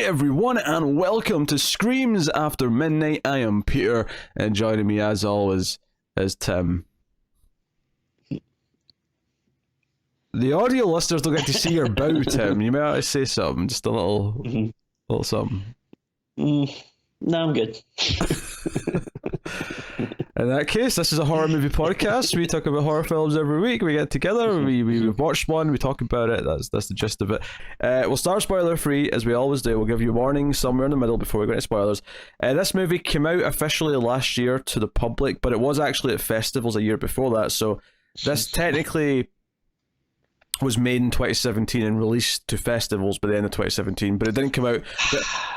everyone, and welcome to Screams After Midnight. I am Peter, and joining me as always is Tim. The audio listeners don't get to see your bow, Tim. You may have to say something, just a little something. No, I'm good. In that case, this is a horror movie podcast. We talk about horror films every week. We get together, we watch one, we talk about it. That's the gist of it. We'll start spoiler free, as we always do. We'll give you a warning somewhere in the middle before we go into spoilers. This movie came out officially last year to the public, but it was actually at festivals a year before that. So this technically was made in 2017 and released to festivals by the end of 2017, but it didn't come out.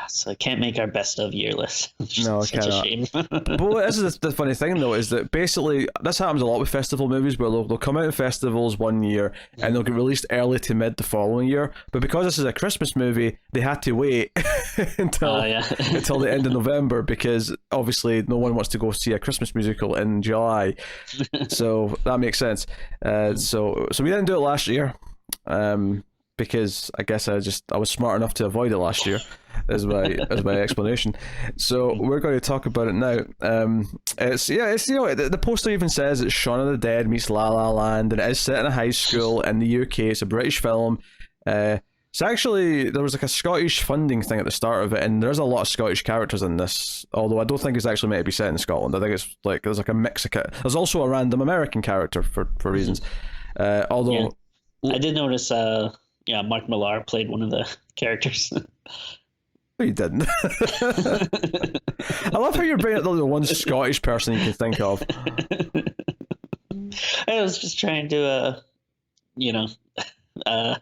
So I can't make our best of year list. No, I cannot. A shame. But this is the funny thing, though, is that basically this happens a lot with festival movies, where they'll come out in festivals one year and they'll get released early to mid the following year. But because this is a Christmas movie, they had to wait until the end of November, because obviously no one wants to go see a Christmas musical in July. So that makes sense. So we didn't do it last year. Because I guess I was smart enough to avoid it last year, as my explanation. So we're going to talk about it now. It's the poster even says it's Shaun of the Dead meets La La Land, and it is set in a high school in the UK. It's a British film. So actually, there was like a Scottish funding thing at the start of it, and there's a lot of Scottish characters in this. Although I don't think it's actually meant to be set in Scotland. I think it's like there's like a mix of there's also a random American character for reasons. Although I did notice. Mark Millar played one of the characters. No, you didn't. I love how you're bringing up the one Scottish person you can think of. I was just trying to,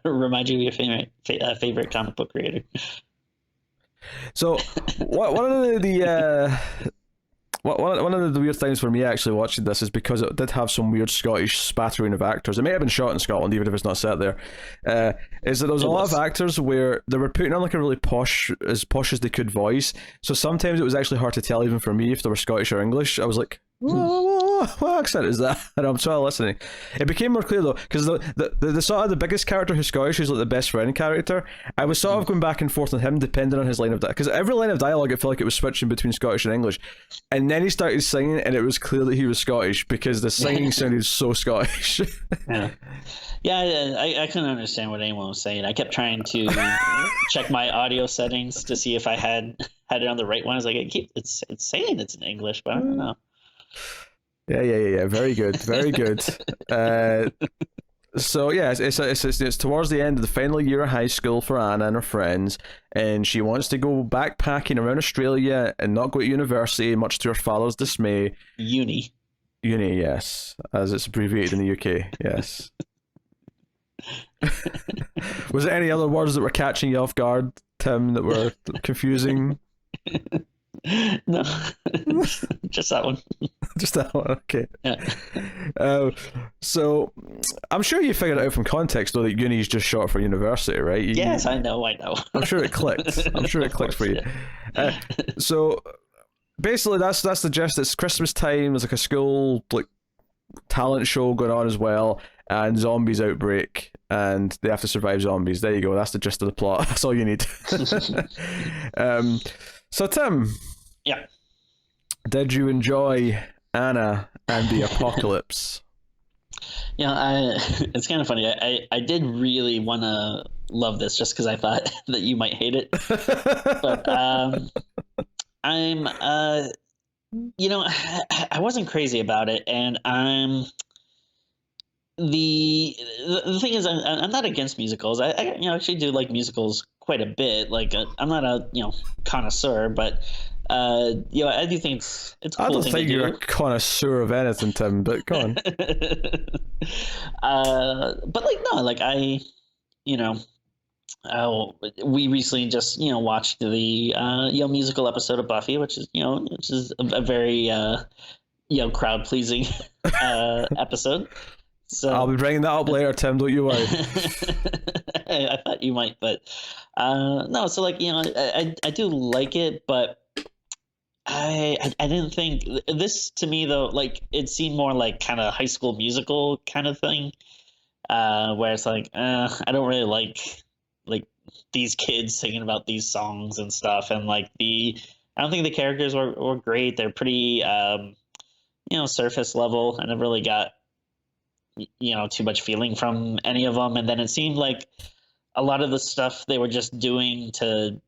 remind you of your favorite comic book creator. So, one of the weird things for me actually watching this is because it did have some weird Scottish spattering of actors. It may have been shot in Scotland, even if it's not set there. Is that there was a lot of actors where they were putting on like a really posh as they could voice. So sometimes it was actually hard to tell, even for me, if they were Scottish or English. I was like, what accent is that? And I'm trying listening. It became more clear though, because the sort of the biggest character who's Scottish, who's like the best friend character, I was sort of going back and forth on him depending on his line of dialogue, because every line of dialogue I felt like it was switching between Scottish and English, and then he started singing and it was clear that he was Scottish because the singing sounded so Scottish. I couldn't understand what anyone was saying. I kept trying to check my audio settings to see if I had it on the right one. I was like, it's saying it's in English, but I don't know. Yeah. Very good. So yeah, it's towards the end of the final year of high school for Anna and her friends, and she wants to go backpacking around Australia and not go to university, much to her father's dismay. Uni, yes, as it's abbreviated in the UK. Yes. Was there any other words that were catching you off guard, Tim, that were confusing? No, just that one. Just that one, okay. Yeah. So, I'm sure you figured it out from context, though, that uni is just short for university, right? Yes, I know. I'm sure it clicked. I'm sure it clicked for you. Yeah. So, basically, that's the gist. It's Christmas time. There's like a school talent show going on as well, and zombies outbreak, and they have to survive zombies. There you go. That's the gist of the plot. That's all you need. So, Tim. Yeah. Did you enjoy Anna and the Apocalypse? Yeah, it's kind of funny. I did really want to love this just because I thought that you might hate it. But I wasn't crazy about it, and the thing is, I'm not against musicals. I actually do like musicals quite a bit. Like I'm not a connoisseur, but I do think it's cool. I don't think you're a connoisseur of anything, Tim, but go on. We recently just watched the musical episode of Buffy, which is a very crowd pleasing episode. So I'll be bringing that up later, Tim. Don't you worry. I thought you might, but no. So I do like it, but I didn't think this, to me though, it seemed more like kind of High School Musical kind of thing, where it's I don't really like these kids singing about these songs and stuff, and like I don't think the characters were great. They're pretty surface level. I never really got too much feeling from any of them, and then it seemed like a lot of the stuff they were just doing to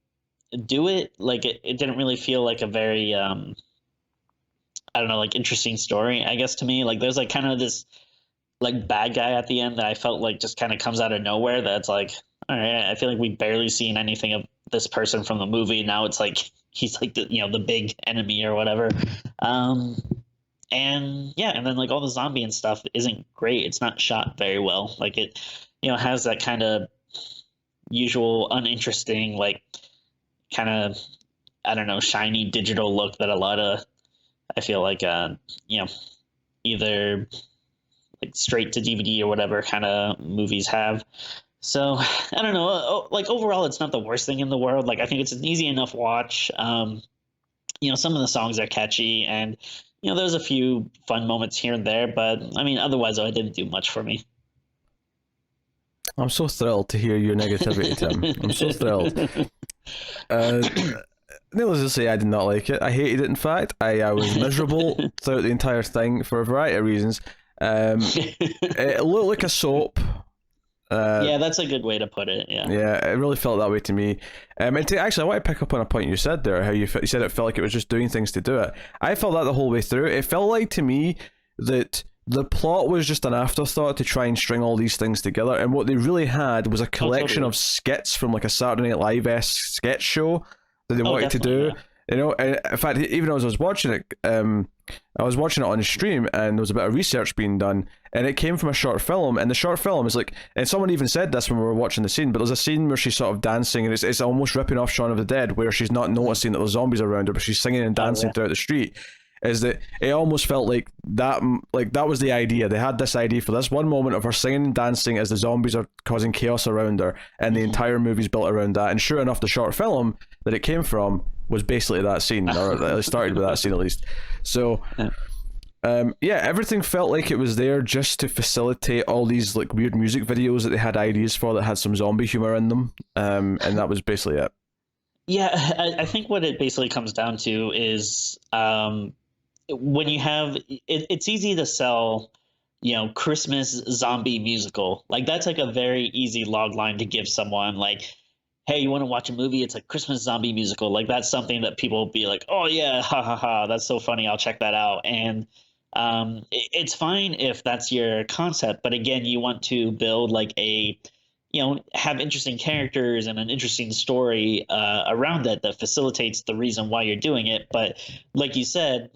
do it, like it didn't really feel like a very I don't know, like interesting story, I guess, to me. Like there's like kind of this like bad guy at the end that I felt like just kind of comes out of nowhere, that's like, all right, I feel like we've barely seen anything of this person from the movie. Now it's like he's like the big enemy or whatever. And yeah, and then like all the zombie and stuff isn't great. It's not shot very well. Like it has that kind of usual uninteresting, like kind of, I don't know, shiny digital look that a lot of, I feel like either like straight to DVD or whatever kind of movies have. So I don't know, like overall it's not the worst thing in the world. Like I think it's an easy enough watch. Some of the songs are catchy, and there's a few fun moments here and there, but I mean otherwise it didn't do much for me. I'm so thrilled to hear your negativity, Tim. I'm so thrilled. Needless to say, I did not like it. I hated it, in fact. I was miserable throughout the entire thing for a variety of reasons. It looked like a soap. Yeah, that's a good way to put it, yeah. Yeah, it really felt that way to me. Actually, I want to pick up on a point you said there, how you said it felt like it was just doing things to do it. I felt that the whole way through. It felt like to me that the plot was just an afterthought to try and string all these things together, and what they really had was a collection of skits from like a Saturday Night Live-esque sketch show that they wanted to do. Yeah. And in fact, even as I was watching it, I was watching it on the stream, and there was a bit of research being done, and it came from a short film, and the short film is like, and someone even said this when we were watching the scene, but there's a scene where she's sort of dancing, and it's almost ripping off Shaun of the Dead, where she's not noticing that there's zombies around her, but she's singing and dancing throughout the street. Is that it almost felt like that was the idea. They had this idea for this one moment of her singing and dancing as the zombies are causing chaos around her, and the entire movie's built around that. And sure enough, the short film that it came from was basically that scene, or it started with that scene at least. So everything felt like it was there just to facilitate all these like weird music videos that they had ideas for that had some zombie humor in them, and that was basically it. Yeah, I think what it basically comes down to is when you have it's easy to sell Christmas zombie musical. Like that's like a very easy log line to give someone, like, hey, you want to watch a movie, it's a Christmas zombie musical. Like that's something that people will be like, oh yeah, ha ha ha, that's so funny, I'll check that out. And it's fine if that's your concept, but again, you want to build like a have interesting characters and an interesting story around that facilitates the reason why you're doing it. But like you said,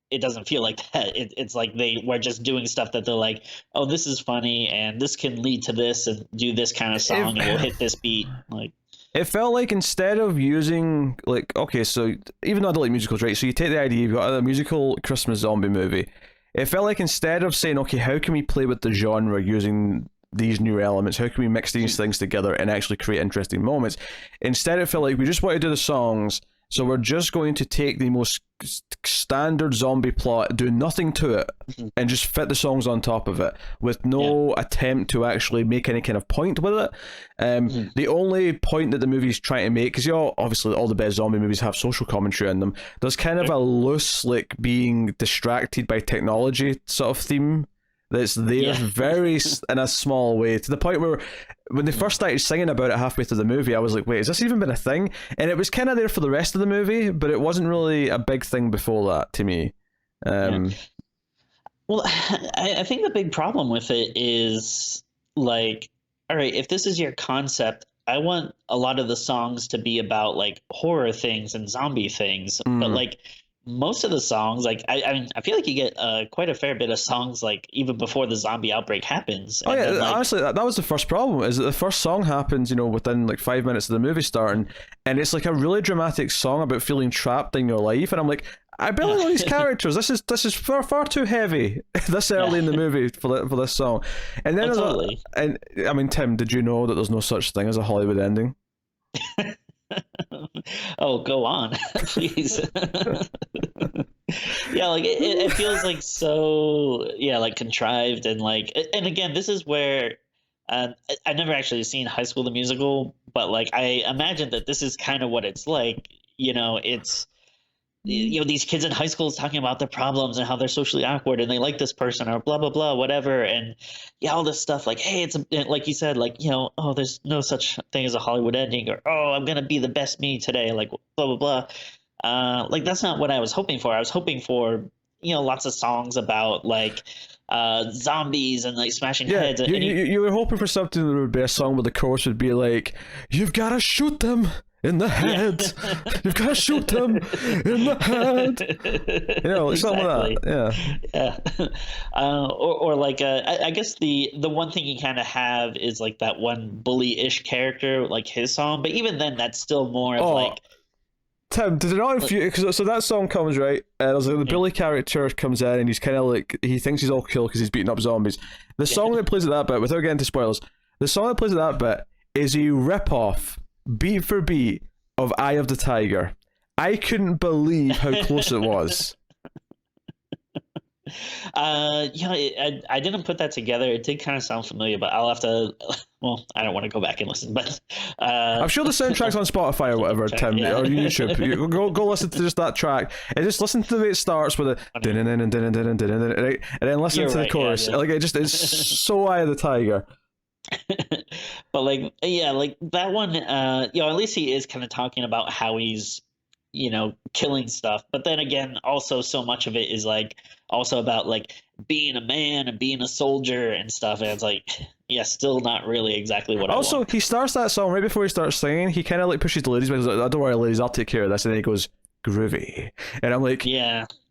it doesn't feel like that. It's like they were just doing stuff that they're like, oh, this is funny, and this can lead to this, and do this kind of song, and we'll hit this beat. Like it felt like instead of using like, okay, so even though I don't like musicals, right? So you take the idea, you've got a musical Christmas zombie movie. It felt like instead of saying, okay, how can we play with the genre using these new elements, how can we mix these things together and actually create interesting moments, instead it felt like we just want to do the songs, so we're just going to take the most standard zombie plot, do nothing to it, and just fit the songs on top of it with no attempt to actually make any kind of point with it. The only point that the movie's trying to make, because obviously all the best zombie movies have social commentary in them, there's kind of a loose like being distracted by technology sort of theme that's there very in a small way, to the point where when they first started singing about it halfway through the movie, I was like, wait, has this even been a thing? And it was kind of there for the rest of the movie, but it wasn't really a big thing before that to me. Well, I think the big problem with it is like, all right, if this is your concept, I want a lot of the songs to be about like horror things and zombie things, but like most of the songs, like I mean, I feel like you get quite a fair bit of songs like even before the zombie outbreak happens. Oh yeah, then, like, honestly, that was the first problem. Is that the first song happens, within like 5 minutes of the movie starting, and it's like a really dramatic song about feeling trapped in your life, and I'm like, I barely know these characters. This is far too heavy this early in the movie for this song. And then and I mean, Tim, did you know that there's no such thing as a Hollywood ending? Oh, go on, please. Yeah, like it feels like so, like contrived, and like, and again, this is where I've never actually seen High School the Musical, but like I imagine that this is kind of what it's like. It's these kids in high school is talking about their problems and how they're socially awkward and they like this person or blah blah blah whatever, and yeah, all this stuff like, hey, like you said, like, oh, there's no such thing as a Hollywood ending, or oh, I'm gonna be the best me today, like blah blah blah. Like that's not what I was hoping for. I was hoping for lots of songs about like zombies and like smashing heads. You were hoping for something that would be a song where the chorus would be like, "You've got to shoot them in the head. Yeah. You've got to shoot them in the head." Like something like that. Or like I guess the one thing you kind of have is like that one bully-ish character, like his song, but even then that's still more of like. Tim, did it not infuse? So that song comes, right? There's like the Billy character comes in and he's kind of like, he thinks he's all cool because he's beating up zombies. The song that plays at that bit, without getting into spoilers, the song that plays at that bit is a rip-off, beat for beat, of Eye of the Tiger. I couldn't believe how close it was. I didn't put that together. It did kind of sound familiar, but I'll have to. Well, I don't want to go back and listen, but I'm sure the soundtrack's on Spotify or whatever, Tim, or YouTube. You go listen to just that track and just listen to the way it starts with it, and then listen to the chorus. Yeah. Like it's so Eye of the Tiger. But like that one, at least he is kind of talking about how he's killing stuff, but then again, also so much of it is like also about like being a man and being a soldier and stuff, and it's like, still not really exactly what also, I want. He starts that song right before he starts singing. He kind of like pushes the ladies, because like, don't worry ladies, I'll take care of this, and then he goes groovy, and I'm like,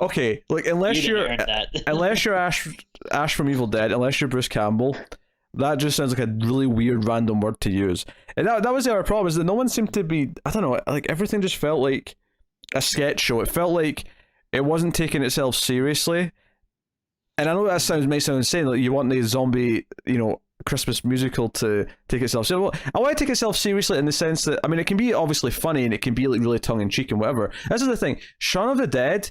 okay, like unless you're Ash from Evil Dead, unless you're Bruce Campbell, that just sounds like a really weird random word to use. And that was our problem, is that no one seemed to be, I don't know, like everything just felt like a sketch show. It felt like it wasn't taking itself seriously. And I know that may sound insane, like you want the zombie, Christmas musical to take itself seriously. Well, I want to take itself seriously in the sense that, I mean, it can be obviously funny and it can be like really tongue-in-cheek and whatever. This is the thing. Shaun of the Dead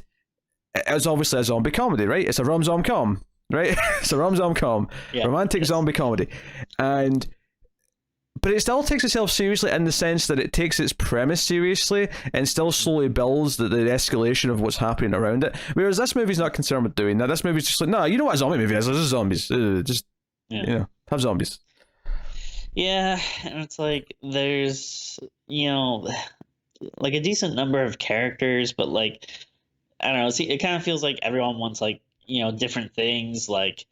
is obviously a zombie comedy, right? It's a rom-com, right? It's a rom-com, romantic zombie comedy. But it still takes itself seriously in the sense that it takes its premise seriously and still slowly builds the escalation of what's happening around it. Whereas this movie's not concerned with doing that. This movie's just like, no, you know what a zombie movie is? This is zombies. Have zombies. Yeah, and it's like there's, like a decent number of characters, but like, I don't know, it kind of feels like everyone wants like, different things, like,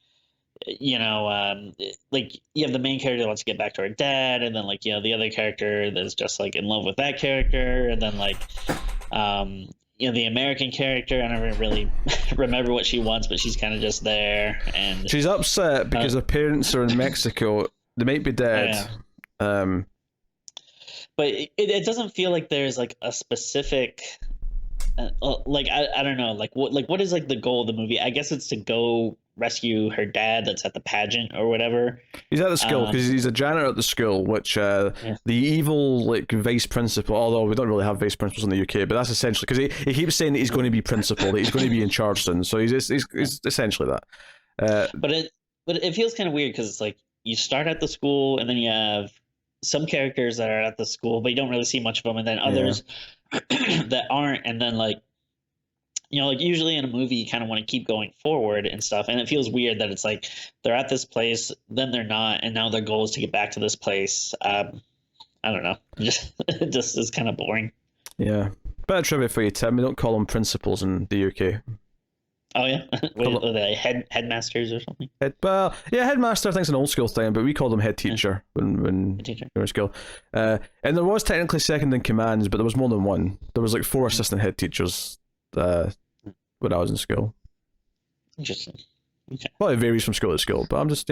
like you have the main character that wants to get back to her dad, and then like the other character that's just like in love with that character, and then like the American character, I never really remember what she wants, but she's kind of just there, and she's upset because her parents are in Mexico. They might be dead. But it doesn't feel like there's like a specific like I don't know, like what is like the goal of the movie? I guess it's to go rescue her dad that's at the pageant or whatever. He's at the school because he's a janitor at the school, which the evil like vice principal, although we don't really have vice principals in the UK, but that's essentially because he keeps saying that he's going to be principal, that he's going to be in charge soon, so he's essentially that. But it feels kind of weird because it's like you start at the school and then you have some characters that are at the school, but you don't really see much of them, and then others that aren't, and then like like usually in a movie you kind of want to keep going forward and stuff, and it feels weird that it's like they're at this place, then they're not, and now their goal is to get back to this place. I don't know, it just is kind of boring. Yeah, bit of trivia for you, Tim. We don't call them principals in the UK. Oh yeah, are they headmasters or something? Headmaster I think is an old school thing, but we called them head teacher when we were in school. And there was technically second in commands, but there was more than one. There was like 4 assistant head teachers when I was in school. Interesting. Okay. Well, it varies from school to school, but I'm just,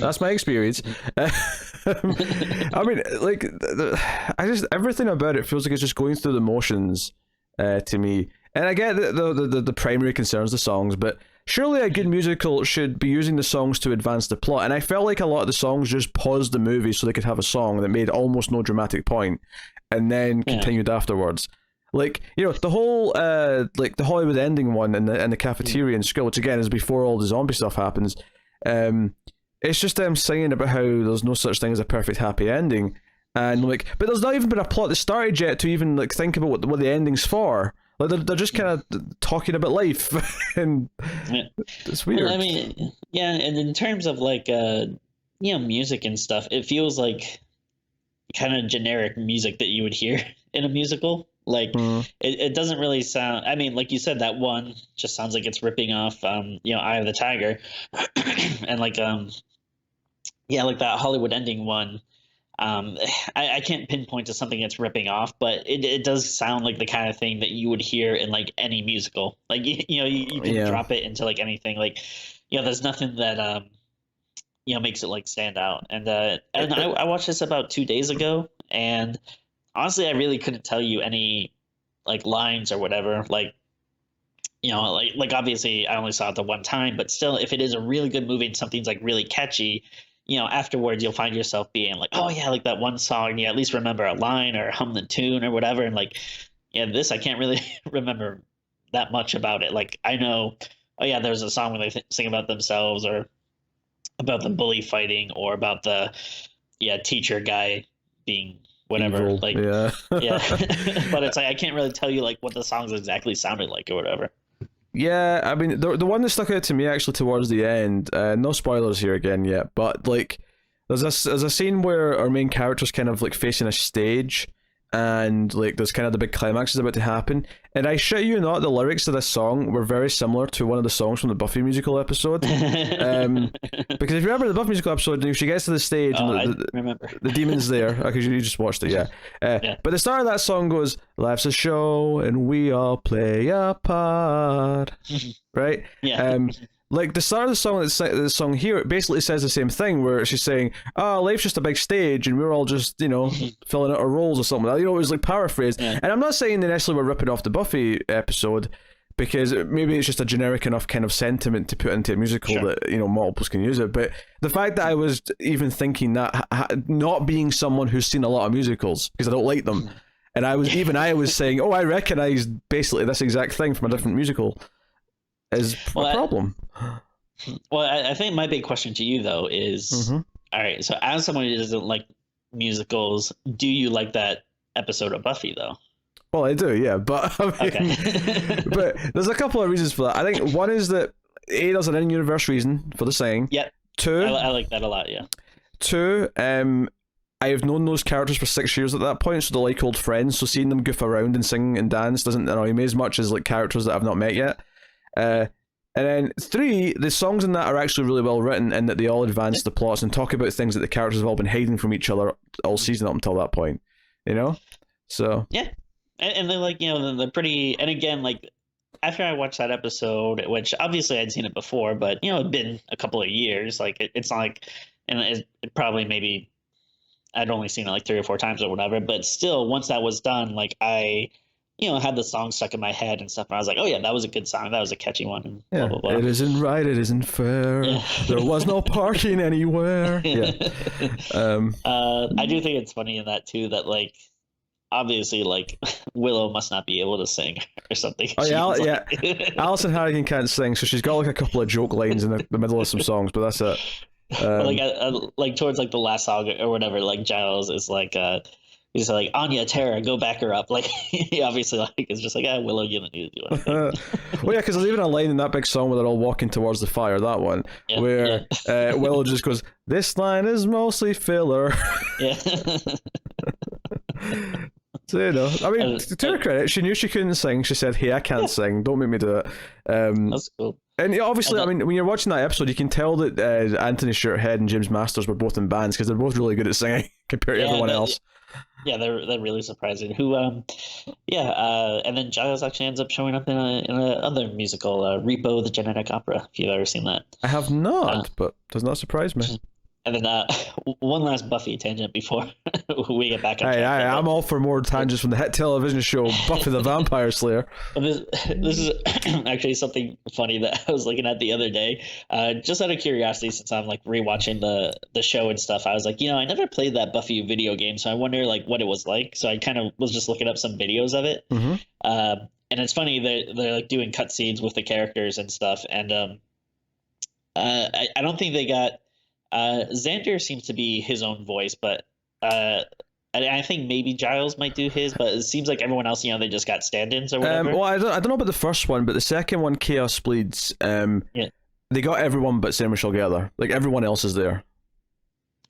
that's my experience. I mean, like, everything about it feels like it's just going through the motions to me. And I get the primary concerns, the songs, but surely a good musical should be using the songs to advance the plot. And I felt like a lot of the songs just paused the movie so they could have a song that made almost no dramatic point and then continued afterwards. Like, the whole like the Hollywood ending one in the cafeteria in school, which again is before all the zombie stuff happens. it's just them singing about how there's no such thing as a perfect happy ending, and like, but there's not even been a plot that started yet to even like think about what the ending's for. Like they're just kind of talking about life, and Yeah. it's weird. Well, I mean, yeah, and in terms of like music and stuff, it feels like kind of generic music that you would hear in a musical. Like it doesn't really sound. I mean, like you said, that one just sounds like it's ripping off Eye of the Tiger, and like yeah, like that Hollywood ending one. I can't pinpoint to something it's ripping off, but it does sound like the kind of thing that you would hear in like any musical. Like you can Yeah. drop it into like anything. Like there's nothing that makes it like stand out. And I watched this about 2 days ago, and honestly, I really couldn't tell you any like lines or whatever. Like like obviously I only saw it the one time, but still, if it is a really good movie and something's like really catchy, afterwards you'll find yourself being like, oh yeah, like that one song, you at least remember a line or hum the tune or whatever. And like, this I can't really remember that much about it. Like I know, oh yeah, there's a song where they sing about themselves or about the bully fighting or about the teacher guy being whatever. Evil. Like Yeah. but it's like I can't really tell you like what the songs exactly sounded like or whatever. Yeah, I mean, the one that stuck out to me actually towards the end, no spoilers here again yet, but like, there's a scene where our main character's kind of like facing a stage, and like there's kind of the big climax is about to happen, and I shit you not, the lyrics to this song were very similar to one of the songs from the Buffy musical episode. Because if you remember the Buffy musical episode, she gets to the stage and I remember the demon's there, because you just watched it, yeah. Yeah. But the start of that song goes, "Life's a show and we all play a part," right? Yeah. Like the start of the song here, it basically says the same thing, where she's saying, "Oh, life's just a big stage, and we're all just, filling out our roles or something." It was like paraphrased. Yeah. And I'm not saying they necessarily were ripping off the Buffy episode, because maybe it's just a generic enough kind of sentiment to put into a musical that multiples can use it. But the fact that I was even thinking that, not being someone who's seen a lot of musicals because I don't like them, and I was saying, "Oh, I recognize basically this exact thing from a different musical," is a problem. Well, I think my big question to you though is, all right, so as someone who doesn't like musicals, do you like that episode of Buffy though? Well, I do, yeah, but I mean, Okay. but there's a couple of reasons for that. I think one is that there's an in-universe reason for the singing. Yep. Two, I like that a lot. Yeah. Two, I have known those characters for 6 years at that point, so they're like old friends. So seeing them goof around and sing and dance doesn't annoy me as much as like characters that I've not met yet. And then three, the songs in that are actually really well written, and that they all advance the plots and talk about things that the characters have all been hiding from each other all season up until that point. So yeah, and they're like they're pretty. And again, like after I watched that episode, which obviously I'd seen it before, but it'd been a couple of years. Like it's not like, and it probably maybe I'd only seen it like 3 or 4 times or whatever. But still, once that was done, like I had the song stuck in my head and stuff, and I was like, oh yeah, that was a good song, that was a catchy one, and blah blah blah. It isn't right, it isn't fair. Yeah. There was no parking anywhere. Yeah. I do think it's funny in that too, that like obviously like Willow must not be able to sing or something. Oh yeah, Alison Harrigan can't sing, so she's got like a couple of joke lines in the middle of some songs, but that's it. Like towards like the last song or whatever, like Giles is like he's like, Anya, Tara, go back her up. Like he obviously like is just like, Willow, you don't need to do anything. Well, yeah, because there's even a line in that big song where they're all walking towards the fire. That one, where Willow just goes, "This line is mostly filler." Yeah. So I mean, to her credit, she knew she couldn't sing. She said, "Hey, I can't sing. Don't make me do it." That's cool. And obviously, I mean, when you're watching that episode, you can tell that Anthony Shorthead and James Masters were both in bands because they're both really good at singing compared to everyone else. Yeah, they're really surprising. And then Giles actually ends up showing up in a other musical, Repo the Genetic Opera. If you've ever seen that, I have not, but does not surprise me. And then one last Buffy tangent before we get back on track. I'm all for more tangents from the hit television show Buffy the Vampire Slayer. This is actually something funny that I was looking at the other day. Just out of curiosity, since I'm like rewatching the show and stuff, I was like, I never played that Buffy video game, so I wonder like what it was like. So I kind of was just looking up some videos of it. Mm-hmm. And it's funny that they're like doing cutscenes with the characters and stuff. And I don't think they got Xander seems to be his own voice, but I think maybe Giles might do his, but it seems like everyone else, they just got stand-ins or whatever. Well, I don't know about the first one, but the second one, Chaos Bleeds, Yeah. they got everyone but Sarah Michelle Gellar. Like, everyone else is there.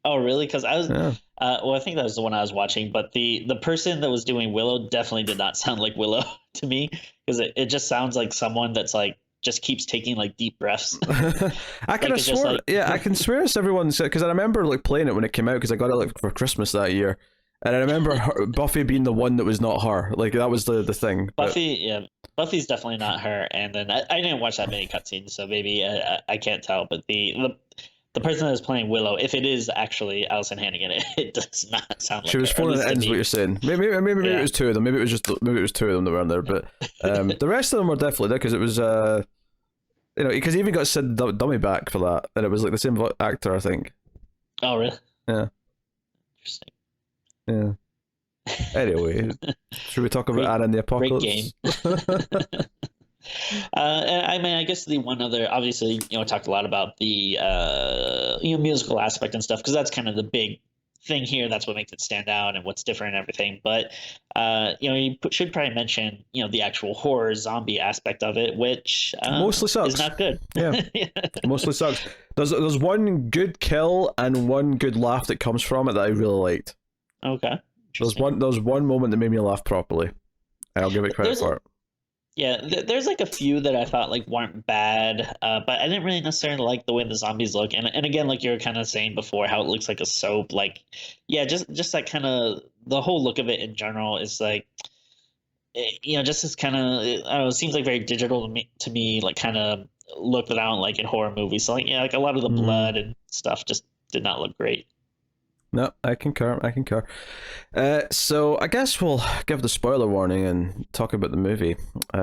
Oh, really? Because I was, Yeah. well, I think that was the one I was watching, but the person that was doing Willow definitely did not sound like Willow to me, because it just sounds like someone that's like just keeps taking like deep breaths. I could have it's just sworn, like- yeah, I can swear it's everyone said, because I remember like playing it when it came out, because I got it like for Christmas that year, and I remember Buffy being the one that was not her. Like, that was the thing. Buffy, yeah, Buffy's definitely not her. And then I didn't watch that many cutscenes, so maybe I can't tell. But the person that is playing Willow, if it is actually Alison Hannigan, it does not sound like She was her. phoning it in, is what you're saying. Maybe it was two of them. Maybe it was two of them that were on there. But the rest of them were definitely there, because it was because he even got Sid Dummy back for that, and it was like the same actor, I think. Oh, really? Yeah. Interesting. Yeah. Anyway, should we talk about Anna and the Apocalypse? Great game. I mean, I guess the one other, obviously, talked a lot about the musical aspect and stuff, because that's kind of the big thing here. That's what makes it stand out and what's different and everything. But you should probably mention the actual horror zombie aspect of it, which mostly sucks. Is not good. Yeah, mostly sucks. There's one good kill and one good laugh that comes from it that I really liked. Okay. There's one moment that made me laugh properly, and I'll give it credit for it. Yeah, there's like a few that I thought like weren't bad, but I didn't really necessarily like the way the zombies look. And again, like you were kind of saying before, how it looks like a soap. Like, yeah, just that kind of, the whole look of it in general is like, just as kind of, I don't know, it seems like very digital to me, like kind of looked it out like in horror movies. So like, yeah, like a lot of the blood and stuff just did not look great. No, I concur. So I guess we'll give the spoiler warning and talk about the movie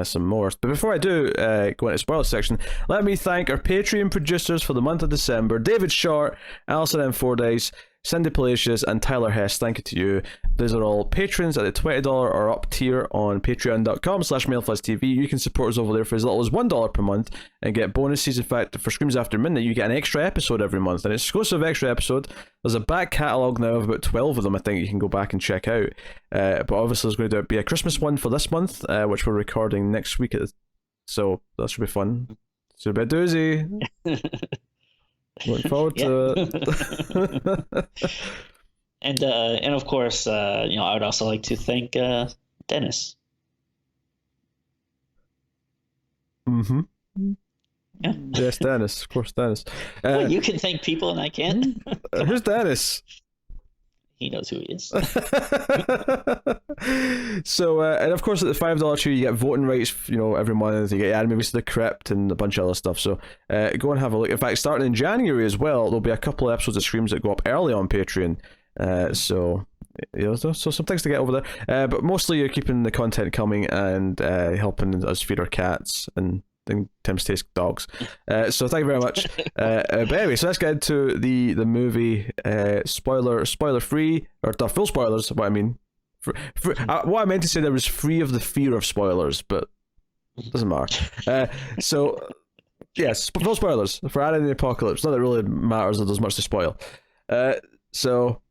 some more. But before I do go into spoiler section, let me thank our Patreon producers for the month of December: David Short, Alison M. Fordyce, Cindy Palacios, and Tyler Hess. Thank you to you. Those are all patrons at the $20 or up tier on patreon.com/MailFuzzTV. You can support us over there for as little as $1 per month and get bonuses. In fact, for Screams After Midnight, you get an extra episode every month, an exclusive extra episode. There's a back catalogue now of about 12 of them, I think, you can go back and check out. But obviously, there's going to be a Christmas one for this month, which we're recording next week. So that should be fun. Should be a doozy. Looking forward to it. And of course, I would also like to thank Dennis. Mm-hmm. Yeah. Yes, Dennis. Of course, Dennis. Well, you can thank people and I can't. Who's Dennis? He knows who he is. So, and of course, at the $5 tier, you get voting rights, every month. You get added movies to the crypt and a bunch of other stuff. So, go and have a look. In fact, starting in January as well, there'll be a couple of episodes of Screams that go up early on Patreon. So some things to get over there. But mostly, you're keeping the content coming and helping us feed our cats and Tim's taste dogs. So thank you very much. But anyway, so let's get into the movie. Spoiler free, or the full spoilers. What I mean, what I meant to say there was free of the fear of spoilers, but it doesn't matter. So yes, full spoilers for Anna and the Apocalypse. Not that it really matters that there's much to spoil. So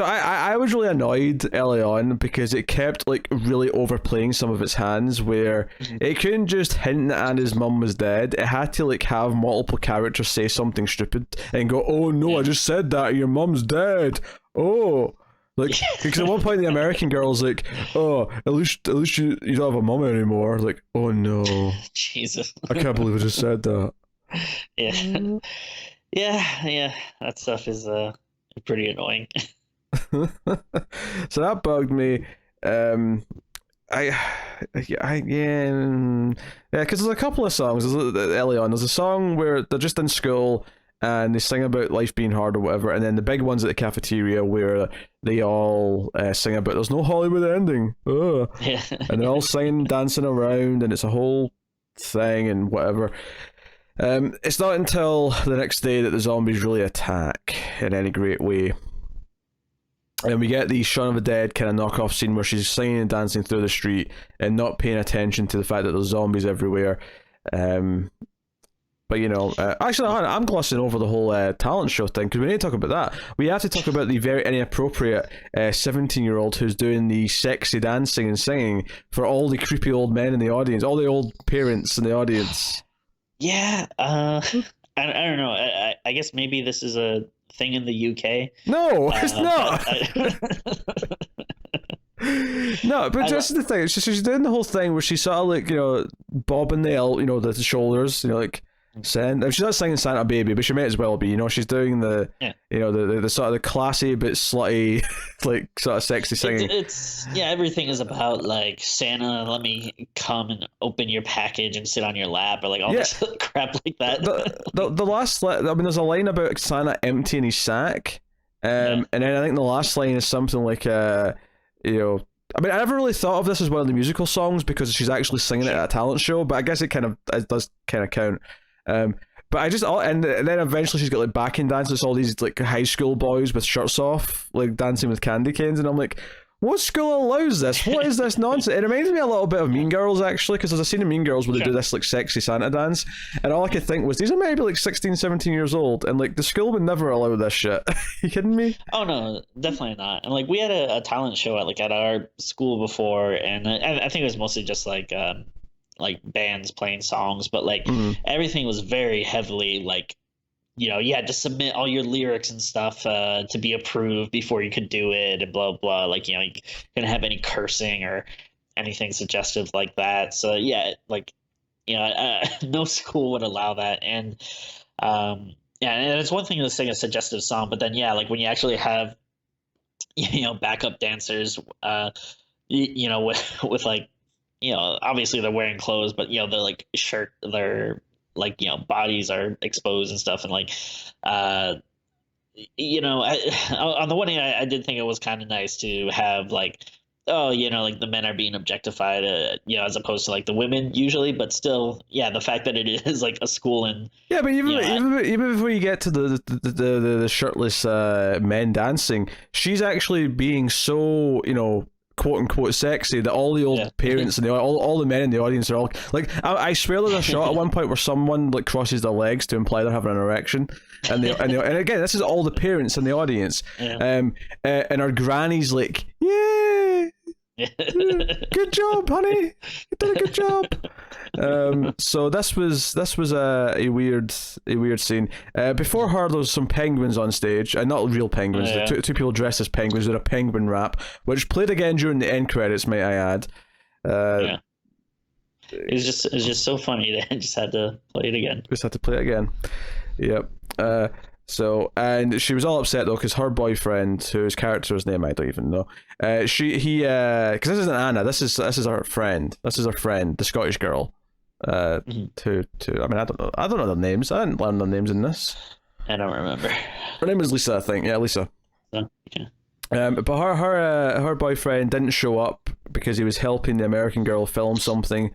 I was really annoyed early on because it kept like really overplaying some of its hands, where it couldn't just hint that Anna's mum was dead. It had to like have multiple characters say something stupid and go, "Oh no, I just said that, your mum's dead." Oh, like, because at one point the American girl's like, "Oh, at least you don't have a mum anymore." Like, oh no, Jesus, I can't believe I just said that. Yeah, that stuff is pretty annoying. So that bugged me. Yeah, because there's a couple of songs early on. There's a song where they're just in school and they sing about life being hard or whatever, and then the big ones at the cafeteria where they all sing about there's no Hollywood ending. Yeah. And they're all singing, dancing around, and it's a whole thing and whatever. It's not until the next day that the zombies really attack in any great way. And we get the Shaun of the Dead kind of knockoff scene where she's singing and dancing through the street and not paying attention to the fact that there's zombies everywhere. And But actually, I'm glossing over the whole talent show thing because we need to talk about that. We have to talk about the very inappropriate 17-year-old who's doing the sexy dancing and singing for all the creepy old men in the audience, all the old parents in the audience. Yeah, I don't know. I guess maybe this is a thing in the UK. No, it's not. No, but that's the thing. She's doing the whole thing where she's sort of like, bobbing the shoulders, like saying. She's not singing Santa Baby, but she may as well be. She's doing the, the sort of the classy but slutty, like sort of sexy singing. It's everything is about like Santa, let me come and open your package and sit on your lap, or like all this crap like that. The last, there's a line about Santa emptying his sack, and then I think the last line is something like, I never really thought of this as one of the musical songs because she's actually singing it at a talent show, but I guess it does kind of count. But I just, and then eventually she's got like backing dancers, all these like high school boys with shirts off, like dancing with candy canes, and I'm like, what school allows this? What is this nonsense? It reminds me a little bit of Mean Girls, actually, because there's a scene in Mean Girls where they do this like sexy Santa dance, and all I could think was, these are maybe like 16, 17 years old, and like the school would never allow this shit. You kidding me? Oh no, definitely not. And like we had a talent show at our school before, and I think it was mostly just like bands playing songs, but like everything was very heavily like, you had to submit all your lyrics and stuff to be approved before you could do it, and blah blah. Like, you couldn't have any cursing or anything suggestive like that. So like, no school would allow that. And and it's one thing to sing a suggestive song, but then like when you actually have backup dancers, with like, obviously they're wearing clothes, but they're like their like bodies are exposed and stuff, and like on the one hand, I did think it was kind of nice to have like, like the men are being objectified, as opposed to like the women usually, but still, the fact that it is like a school, and but even before you get to the shirtless men dancing, she's actually being so quote unquote sexy that all the old parents and all the men in the audience are all like, I swear there's a shot at one point where someone like crosses their legs to imply they're having an erection, and again, this is all the parents in the audience, and our granny's like, good job, honey, you did a good job. So this was a weird scene. Before her, there was some penguins on stage, and not real penguins. Two people dressed as penguins did a penguin rap, which played again during the end credits, might I add. It's just so funny that I just had to play it again. Just had to play it again. Yep. So, and she was all upset though because her boyfriend, whose character's name I don't even know, because this isn't Anna, this is her friend. This is her friend, the Scottish girl. I don't know their names. I didn't learn their names in this. I don't remember. Her name was Lisa, I think. Yeah, Lisa. Oh, okay. But her boyfriend didn't show up because he was helping the American girl film something.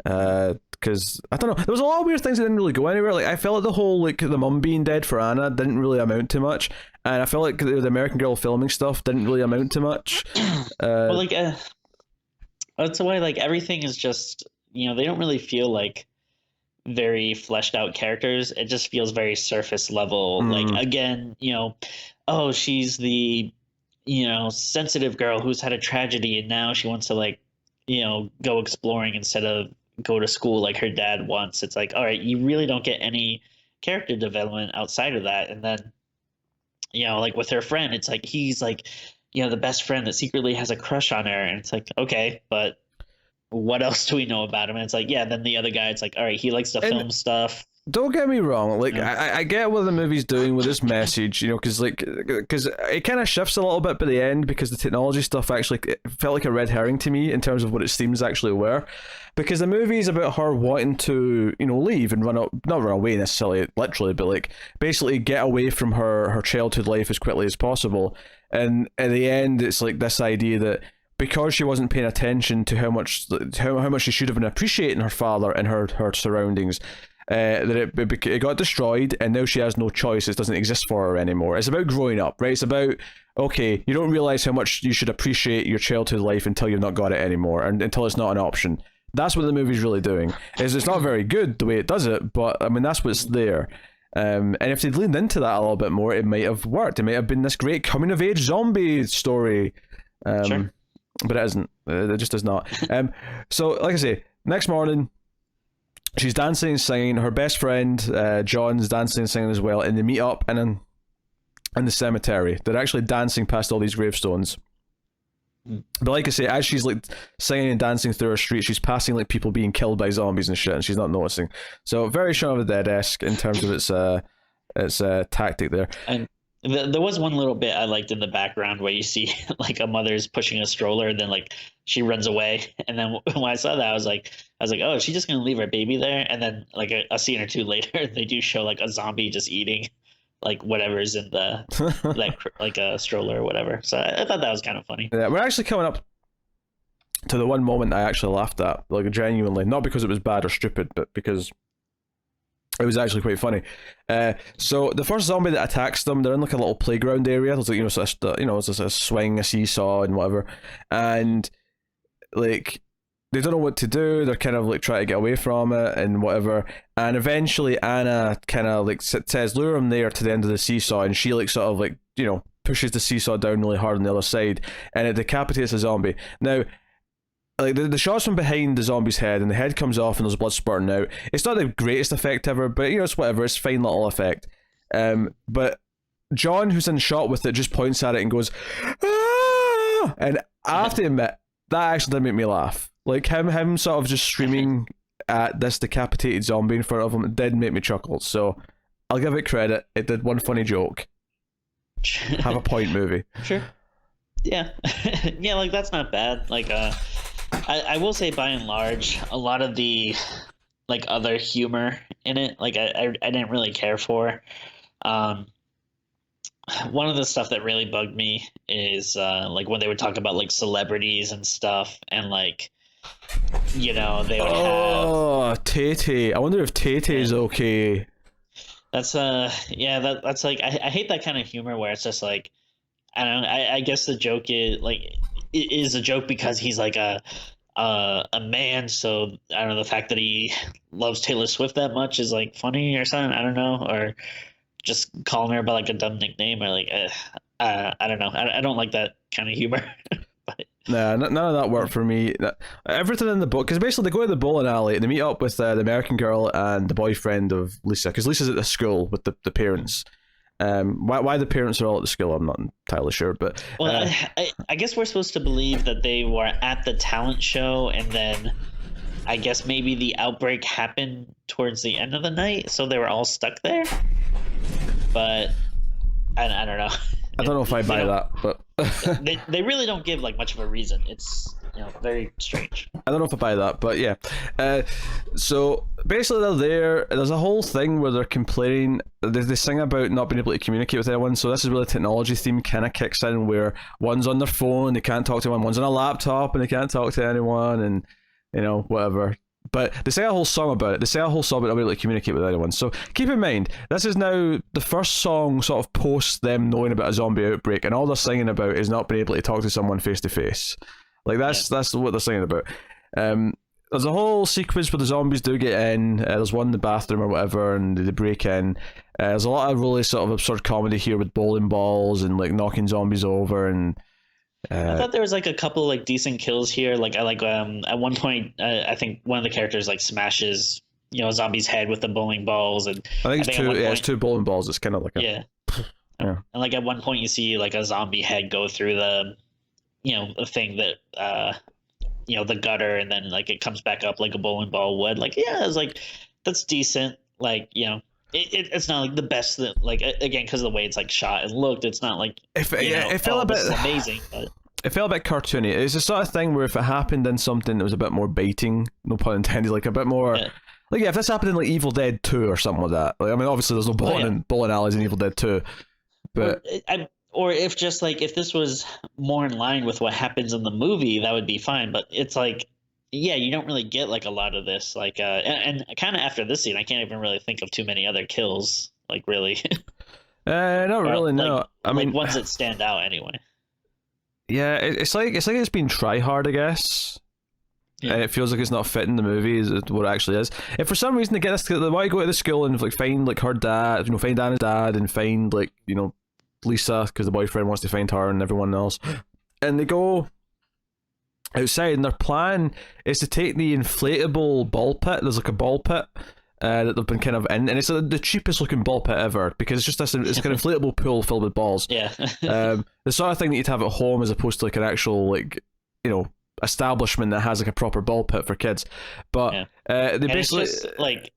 Because I don't know, there was a lot of weird things that didn't really go anywhere. Like, I felt like the whole like the mum being dead for Anna didn't really amount to much, and I felt like the American girl filming stuff didn't really amount to much. Well, like that's why like everything is just, they don't really feel like very fleshed out characters. It just feels very surface level. Like, again, she's the sensitive girl who's had a tragedy, and now she wants to like go exploring instead of go to school like her dad wants. It's like, all right, you really don't get any character development outside of that. And then like with her friend, it's like he's like the best friend that secretly has a crush on her, and it's like, okay, but what else do we know about him? And it's like, then the other guy, it's like, all right, he likes to film stuff. Don't get me wrong, like I get what the movie's doing with this message, because it kind of shifts a little bit by the end, because the technology stuff actually it felt like a red herring to me in terms of what its themes actually were, because the movie is about her wanting to leave and not run away necessarily literally, but like basically get away from her childhood life as quickly as possible. And at the end, it's like this idea that because she wasn't paying attention to how much she should have been appreciating her father and her surroundings, that it got destroyed, and now she has no choice. It doesn't exist for her anymore. It's about growing up, right? It's about, okay, you don't realize how much you should appreciate your childhood life until you've not got it anymore, and until it's not an option. That's what the movie's really doing. Is it's not very good the way it does it, but I mean that's what's there. And if they'd leaned into that a little bit more, it might have worked. It might have been this great coming of age zombie story. Sure. But it isn't. It just does not. So, like I say, next morning, she's dancing and singing. Her best friend, John's dancing and singing as well. And they meet up in the cemetery. They're actually dancing past all these gravestones. But like I say, as she's like singing and dancing through her street, she's passing like people being killed by zombies and shit, and she's not noticing. So very Shaun of the Dead-esque in terms of its tactic there. And there was one little bit I liked in the background where you see like a mother's pushing a stroller, and then like she runs away. And then when I saw that, I was like, oh, is she just gonna leave her baby there? And then like a scene or two later, they do show like a zombie just eating like whatever's in the like a stroller or whatever. So I thought that was kind of funny. Yeah, we're actually coming up to the one moment I actually laughed at, like genuinely, not because it was bad or stupid, but because it was actually quite funny. So the first zombie that attacks them, they're in like a little playground area. There's like it's a swing, a seesaw, and whatever, and like they don't know what to do. They're kind of like trying to get away from it and whatever. And eventually Anna kind of like says, lure him there to the end of the seesaw, and she like sort of like pushes the seesaw down really hard on the other side, and it decapitates a zombie. Now, like the shots from behind the zombie's head, and the head comes off and there's blood spurting out. It's not the greatest effect ever, but it's whatever. It's fine little effect. But John, who's in shot with it, just points at it and goes, "Ah!" And I have to admit, that actually did make me laugh. Like him sort of just screaming at this decapitated zombie in front of him, it did make me chuckle. So I'll give it credit. It did one funny joke. Have a point, movie. Sure. Yeah. Yeah, like that's not bad. Like I will say by and large, a lot of the like other humor in it, like I didn't really care for. One of the stuff that really bugged me is like when they would talk about like celebrities and stuff, and like they would have Tay-Tay. I wonder if Tay-Tay's okay. That's that's like I hate that kind of humor where it's just like I don't know, I guess the joke is like it is a joke because he's like a man, so I don't know, the fact that he loves Taylor Swift that much is like funny or something, I don't know, or just calling her by like a dumb nickname or like I don't know, I don't like that kind of humor. But Nah, none of that worked for me. Everything in the book, because basically they go to the bowling alley and they meet up with the American girl and the boyfriend of Lisa, because Lisa's at the school with the parents. Why the parents are all at the school, I'm not entirely sure, but well, I guess we're supposed to believe that they were at the talent show, and then I guess maybe the outbreak happened towards the end of the night, so they were all stuck there. But I don't know. I don't know if I buy that, but they really don't give like much of a reason. It's very strange. I don't know if I buy that, but yeah. So basically they're there. There's a whole thing where they're complaining. They sing about not being able to communicate with anyone. So this is where the technology theme kind of kicks in, where one's on their phone, they can't talk to anyone. One's on a laptop and they can't talk to anyone, and whatever. But they say a whole song about it. They say a whole song about not being able to communicate with anyone. So keep in mind, this is now the first song sort of post them knowing about a zombie outbreak, and all they're singing about is not being able to talk to someone face to face. Like that's what they're singing about. There's a whole sequence where the zombies do get in. There's one in the bathroom or whatever, and they break in. There's a lot of really sort of absurd comedy here with bowling balls and like knocking zombies over, and I thought there was like a couple like decent kills here. Like I like at one point I think one of the characters like smashes a zombie's head with the bowling balls, and I think it's two. It's two bowling balls. It's kind of like a yeah. And like at one point you see like a zombie head go through the the thing that the gutter, and then like it comes back up like a bowling ball would. Like it's like that's decent. Like it's not like the best that, like, again, because of the way it's like shot and looked, it's not like it felt a bit amazing, but it felt a bit cartoony. It's the sort of thing where if it happened in something that was a bit more baiting, no pun intended, like a bit more like if this happened in like Evil Dead 2 or something like that. Like I mean, obviously there's no bowling alleys in Evil Dead 2, but or if just like if this was more in line with what happens in the movie, that would be fine. But it's like, you don't really get like a lot of this, like and kind of after this scene, I can't even really think of too many other kills, like really. Not really. No, like, I mean ones that stand out anyway. Yeah, it's like it's been try hard, I guess. and it feels like it's not fitting the movie is what it actually is. If for some reason they get us, they want to go to the school and like find like her dad, find Anna's dad, and find like Lisa because the boyfriend wants to find her and everyone else, and they go outside and their plan is to take the inflatable ball pit. There's like a ball pit that they've been kind of in, and it's the cheapest looking ball pit ever because it's just this, it's like an inflatable pool filled with balls. Yeah. The sort of thing that you'd have at home as opposed to like an actual like establishment that has like a proper ball pit for kids. But they basically it's just, like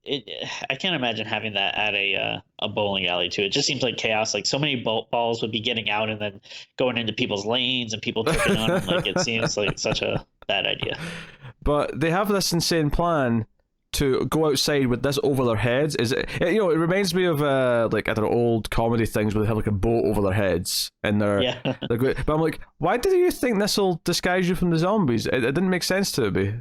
I can't imagine having that at a bowling alley too. It just seems like chaos. Like so many balls would be getting out and then going into people's lanes and people tripping on them. Like it seems like such a bad idea. But they have this insane plan to go outside with this over their heads. It reminds me of like I don't know, old comedy things where they have like a boat over their heads and they're but I'm like, why do you think this will disguise you from the zombies? It didn't make sense to me.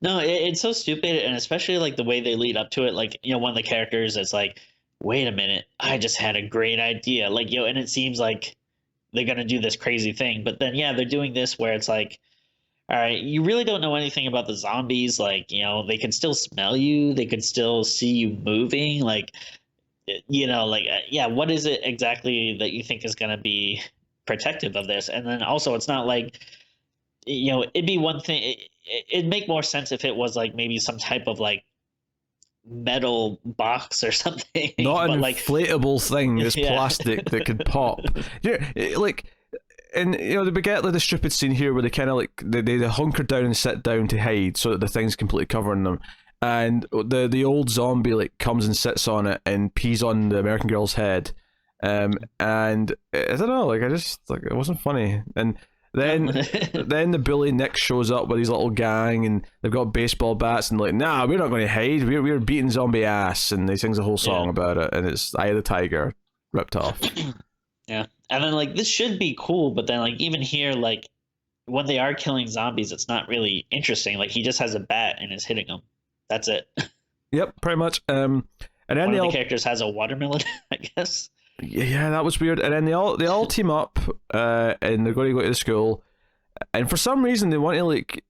No, it's so stupid, and especially like the way they lead up to it. Like one of the characters is like, wait a minute, I just had a great idea. Like and it seems like they're gonna do this crazy thing, but then they're doing this where it's like, all right, you really don't know anything about the zombies. Like, they can still smell you. They can still see you moving. Like, what is it exactly that you think is going to be protective of this? And then also, it's not like, it'd be one thing. It'd make more sense if it was like maybe some type of like metal box or something. Not an inflatable thing that's plastic that could pop. Yeah, like... And we get like the stupid scene here where they kind of like they hunker down and sit down to hide so that the thing's completely covering them, and the old zombie like comes and sits on it and pees on the American girl's head, and I don't know, like I just like it wasn't funny. And then the bully Nick shows up with his little gang and they've got baseball bats and like, nah, we're not going to hide, we're beating zombie ass, and he sings a whole song about it, and it's Eye of the Tiger ripped off. Yeah. And then like this should be cool, but then like even here, like when they are killing zombies, it's not really interesting. Like he just has a bat and is hitting them. That's it. Yep, pretty much. And then one of the characters has a watermelon, I guess. Yeah, that was weird. And then they all team up, and they're going to go to the school. And for some reason, they want to like.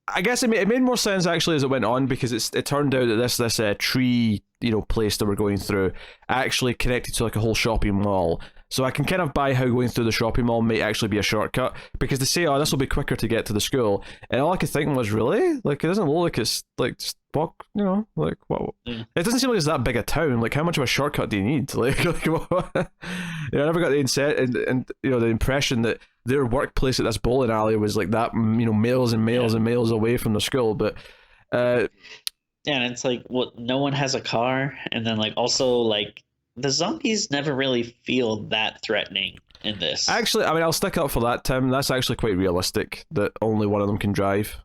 I guess it made more sense actually as it went on because it turned out that this tree place that we're going through actually connected to like a whole shopping mall. So I can kind of buy how going through the shopping mall might actually be a shortcut because they say, oh, this will be quicker to get to the school. And all I could think was, really? Like, it doesn't look like it's like just walk, like what? Yeah. It doesn't seem like it's that big a town. Like, how much of a shortcut do you need? Like what? I never got the the impression that their workplace at this bowling alley was like that, miles and miles and miles away from the school. But and it's like, no one has a car, and then like also like. The zombies never really feel that threatening in this. Actually, I mean, I'll stick up for that, Tim. That's actually quite realistic that only one of them can drive.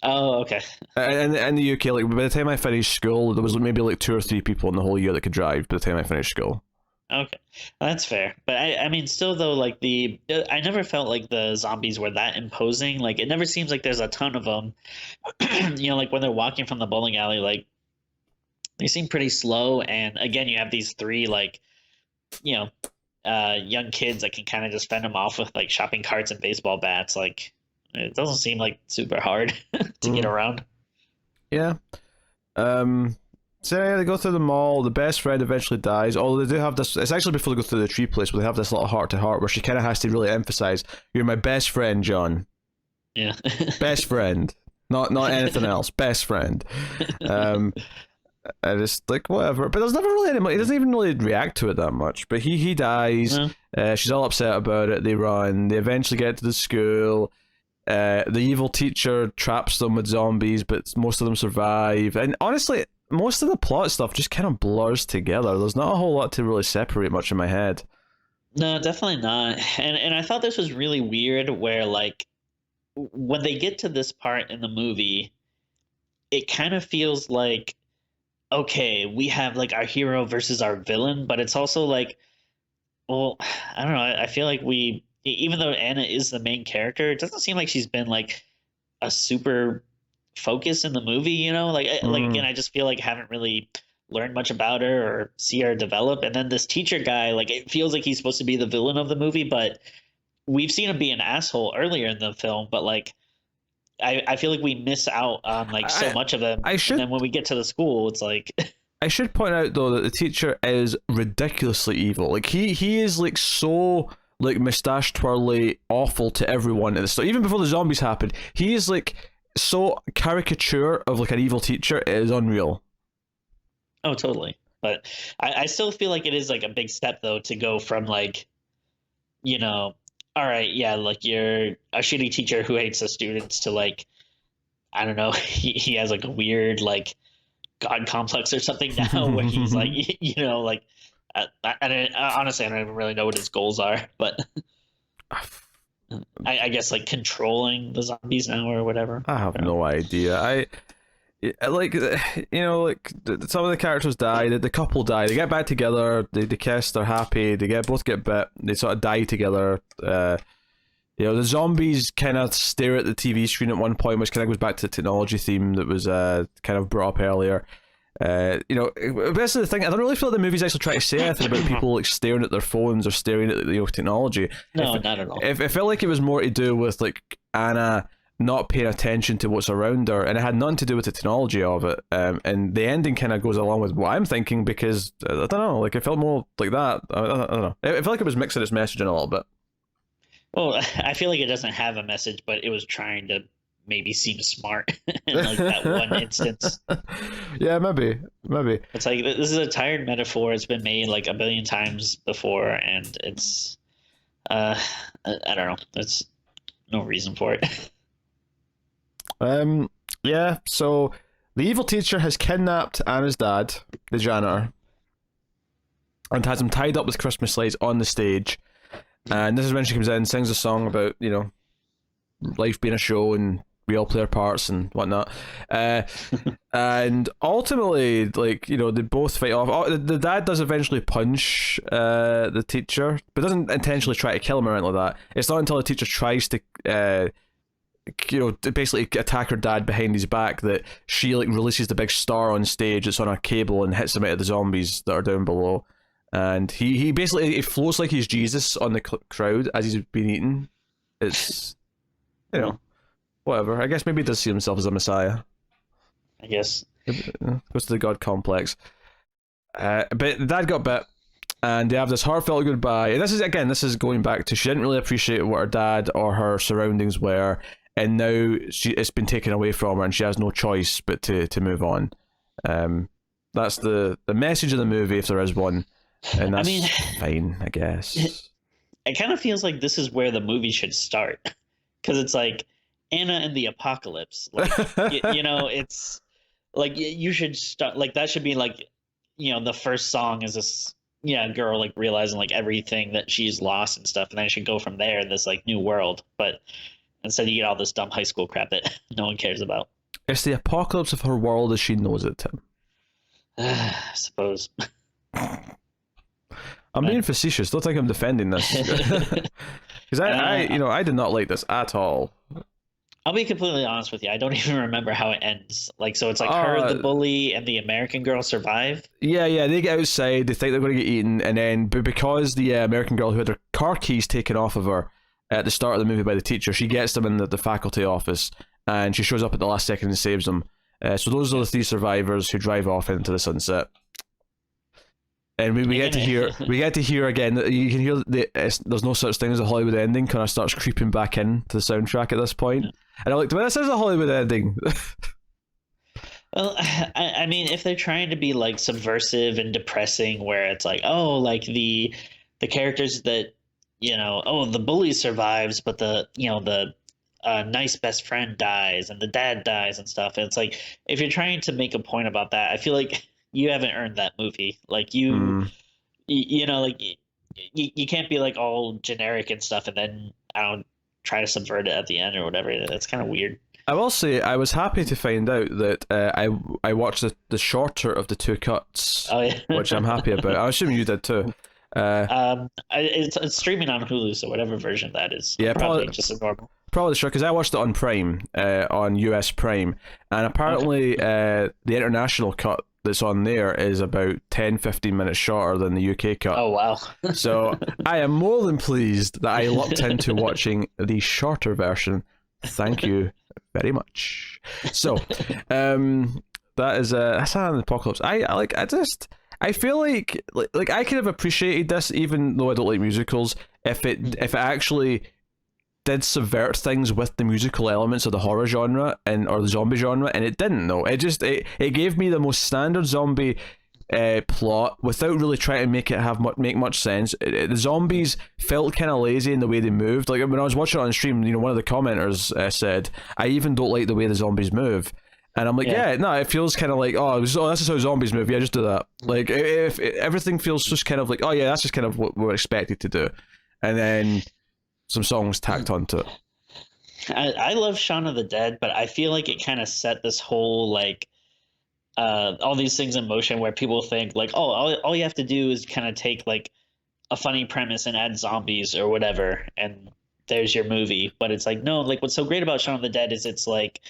Oh, okay. And in the UK, like by the time I finished school, there was maybe like 2 or 3 people in the whole year that could drive by the time I finished school. Okay, that's fair. But I mean, still though, like I never felt like the zombies were that imposing. Like it never seems like there's a ton of them. Like when they're walking from the bowling alley, like. They seem pretty slow, and again, you have these 3 like, young kids that can kind of just fend them off with like shopping carts and baseball bats. Like, it doesn't seem like super hard to get around. Yeah. So yeah, they go through the mall. The best friend eventually dies. Although they do have this. It's actually before they go through the tree place, where they have this little heart-to-heart where she kind of has to really emphasize, "You're my best friend, John." Yeah. Best friend, not anything else. Best friend. I just like whatever, but there's never really any. He doesn't even really react to it that much. But he dies. No. She's all upset about it. They run. They eventually get to the school. The evil teacher traps them with zombies, but most of them survive. And honestly, most of the plot stuff just kind of blurs together. There's not a whole lot to really separate much in my head. No, definitely not. And I thought this was really weird, where like when they get to this part in the movie, it kind of feels like. Okay, we have like our hero versus our villain, but it's also like, well, I don't know. I feel like even though Anna is the main character, it doesn't seem like she's been like a super focus in the movie, like again, I just feel like I haven't really learned much about her or see her develop. And then this teacher guy, like it feels like he's supposed to be the villain of the movie, but we've seen him be an asshole earlier in the film, but like I feel like we miss out on like so much of them, I should and then when we get to the school, it's like I should point out though that the teacher is ridiculously evil. Like he is like so like mustache twirly awful to everyone at the start. Even before the zombies happened, he is like so caricature of like an evil teacher. It is unreal. oh totally. But I still feel like it is like a big step though to go from like, you know, all right, yeah, like you're a shitty teacher who hates the students to like, I don't know, he has like a weird like god complex or something now where he's like, you know, like honestly, I don't even really know what his goals are, but I guess like controlling the zombies now or whatever. I have no idea. I like like some of the characters die. The couple die. They get back together. They kiss. They're happy. They both get bit. They sort of die together. The zombies kind of stare at the TV screen at one point, which kind of goes back to the technology theme that was kind of brought up earlier. This is the thing. I don't really feel like the movie's actually trying to say anything about people like staring at their phones or staring at technology. No, not at all. It felt like it was more to do with like Anna not paying attention to what's around her, and it had nothing to do with the technology of it. And the ending kind of goes along with what I'm thinking because I don't know, like it felt more like that. I don't know. It felt like it was mixing its message in a little bit. Well, I feel like it doesn't have a message, but it was trying to maybe seem smart in like that one instance. Yeah, maybe. It's like this is a tired metaphor. It's been made like a billion times before, and it's I don't know. There's no reason for it. Yeah. So the evil teacher has kidnapped Anna's dad, the janitor, and has him tied up with Christmas lights on the stage. And this is when she comes in, sings a song about life being a show and we all play our parts and whatnot. And ultimately, like, they both fight off. Oh, the dad does eventually punch the teacher, but doesn't intentionally try to kill him or anything like that. It's not until the teacher tries to basically attack her dad behind his back that she like releases the big star on stage that's on a cable and hits him out of the zombies that are down below. And he basically floats like he's Jesus on the crowd as he's being eaten. It's whatever. I guess maybe he does see himself as a messiah. I guess goes to the god complex. But the dad got bit, and they have this heartfelt goodbye. And this is going back to she didn't really appreciate what her dad or her surroundings were, and now it's been taken away from her, and she has no choice but to move on. That's the message of the movie, if there is one, and that's fine, I guess. It kind of feels like this is where the movie should start, because it's like Anna and the Apocalypse. Like it's like you should start like that should be like the first song is this girl like realizing like everything that she's lost and stuff, and then it should go from there in this like new world. But instead you get all this dumb high school crap that no one cares about. It's the apocalypse of her world as she knows it, Tim. I suppose. I'm being facetious. Don't think I'm defending this. Because I did not like this at all. I'll be completely honest with you. I don't even remember how it ends. Like, so it's like her, the bully, and the American girl survive? Yeah, they get outside, they think they're going to get eaten, and then because the American girl who had her car keys taken off of her at the start of the movie by the teacher, she gets them in the faculty office, and she shows up at the last second and saves them. So those are the three survivors who drive off into the sunset. And we get to hear again. You can hear there's no such thing as a Hollywood ending. Kind of starts creeping back in to the soundtrack at this point. And I'm like, well, this is a Hollywood ending. Well, I mean, if they're trying to be like subversive and depressing, where it's like, oh, like the characters that the bully survives, but the nice best friend dies and the dad dies and stuff. And it's like, if you're trying to make a point about that, I feel like you haven't earned that movie. Like you can't be like all generic and stuff and then try to subvert it at the end or whatever. That's kind of weird. I will say I was happy to find out that I watched the shorter of the two cuts, which I'm happy about. I assume you did too. It's streaming on Hulu, so whatever version that is. Yeah, probably just a normal. Probably sure, because I watched it on Prime, on US Prime, and apparently the international cut that's on there is about 10-15 minutes shorter than the UK cut. Oh, wow. So I am more than pleased that I lucked into watching the shorter version. Thank you very much. So, that's an apocalypse. I feel like I could have appreciated this, even though I don't like musicals, if it actually did subvert things with the musical elements of the horror genre or the zombie genre, and it didn't. Though it gave me the most standard zombie plot without really trying to make much sense. The zombies felt kind of lazy in the way they moved. Like when I was watching it on stream, one of the commenters said, "I even don't like the way the zombies move." And I'm like, yeah, no, it feels kind of like, this is how zombies move. Yeah, just do that. Like, if everything feels just kind of like, yeah, that's just kind of what we're expected to do. And then some songs tacked onto it. I love Shaun of the Dead, but I feel like it kind of set this whole, like, all these things in motion where people think, like, all you have to do is kind of take, like, a funny premise and add zombies or whatever, and there's your movie. But it's like, no, like, what's so great about Shaun of the Dead is it's like,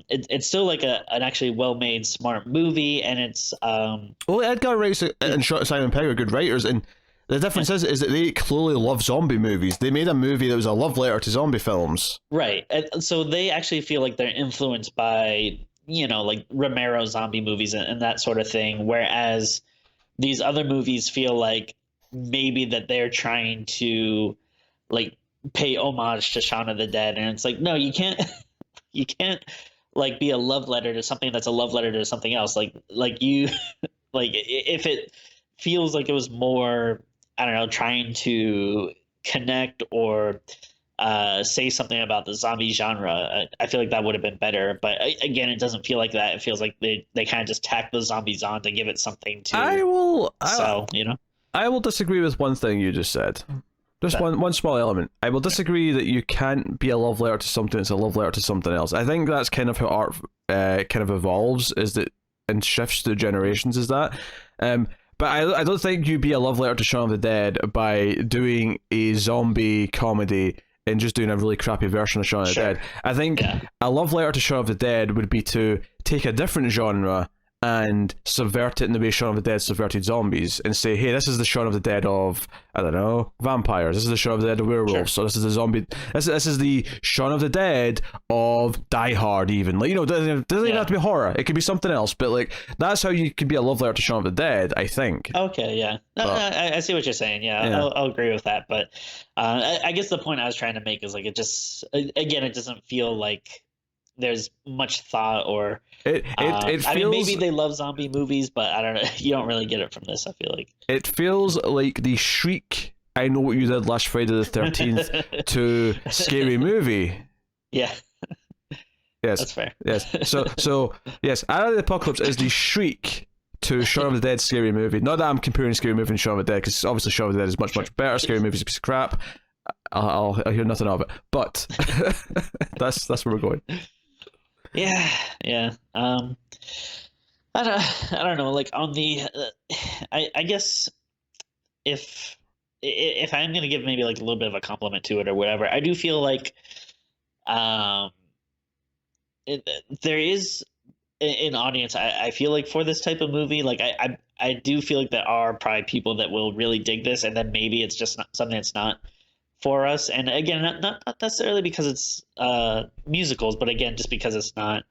it's still like an actually well-made, smart movie, and it's well, Edgar Wright and Simon Pegg are good writers, and the difference is that they clearly love zombie movies. They made a movie that was a love letter to zombie films, right? And so they actually feel like they're influenced by like Romero zombie movies and that sort of thing, whereas these other movies feel like maybe that they're trying to like pay homage to Shaun of the Dead, and it's like, no, you can't. You can't like be a love letter to something that's a love letter to something else. Like you, like if it feels like it was more, I don't know, trying to connect or say something about the zombie genre, I feel like that would have been better. But again, it doesn't feel like that. It feels like they kind of just tack the zombies on to give it something to. I will disagree with one thing you just said. Just one small element. I will disagree that you can't be a love letter to something that's a love letter to something else. I think that's kind of how art kind of evolves, is that, and shifts through generations, is that. But I don't think you be a love letter to Shaun of the Dead by doing a zombie comedy and just doing a really crappy version of Shaun of the Dead. I think a love letter to Shaun of the Dead would be to take a different genre and subvert it in the way Shaun of the Dead subverted zombies, and say, hey, this is the Shaun of the Dead of, I don't know, vampires. This is the Shaun of the Dead of werewolves. So this is the zombie. This is the Shaun of the Dead of Die Hard, even. Like, it doesn't even have to be horror. It could be something else. But like, that's how you can be a love letter to Shaun of the Dead, I think. Okay, yeah. I see what you're saying. Yeah. I'll agree with that. But I guess the point I was trying to make is like, it just, again, it doesn't feel like there's much thought or it feels, I mean, maybe they love zombie movies, but I don't know. You don't really get it from this, I feel like. It feels like the Shriek, I Know What You Did Last Friday the 13th to Scary Movie. Yeah. Yes. That's fair. Yes. So yes, Eye of the Apocalypse is the Shriek to Shaun of the Dead Scary Movie. Not that I'm comparing Scary Movie and Shaun of the Dead, because obviously Shaun of the Dead is much better. Scary Movie is a piece of crap. I'll hear nothing of it. But that's where we're going. Yeah. I don't know. Like on the, I guess if I'm gonna give maybe like a little bit of a compliment to it or whatever, I do feel like, there is an audience. I feel like for this type of movie, like I do feel like there are probably people that will really dig this, and then maybe it's just not something that's not for us. And again, not necessarily because it's musicals, but again, just because it's not,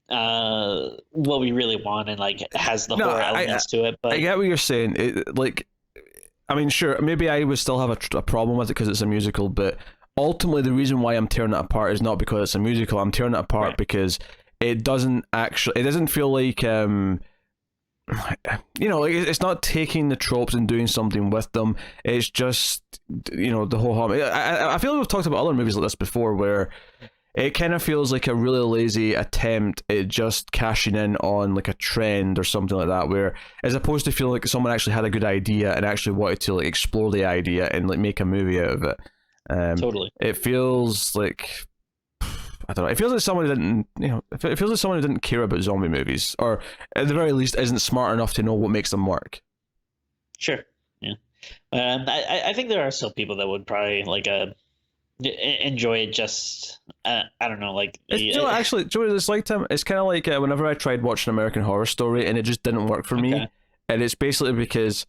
what we really want, and like has the horror elements to it. But I get what you're saying. I mean, sure, maybe I would still have a problem with it because it's a musical, but ultimately the reason why I'm tearing it apart is not because it's a musical. I'm tearing it apart because it doesn't feel like it's not taking the tropes and doing something with them. It's just, the whole I feel like we've talked about other movies like this before, where it kind of feels like a really lazy attempt at just cashing in on like a trend or something like that, where as opposed to feeling like someone actually had a good idea and actually wanted to like explore the idea and like make a movie out of it. Totally. It feels like, I don't know. It feels like someone who didn't, it feels like someone who didn't care about zombie movies, or at the very least isn't smart enough to know what makes them work. Sure. Yeah. I think there are still people that would probably like enjoy it. Just I don't know, like actually, it's like Tim. It's kind of like whenever I tried watching American Horror Story and it just didn't work for me, and it's basically because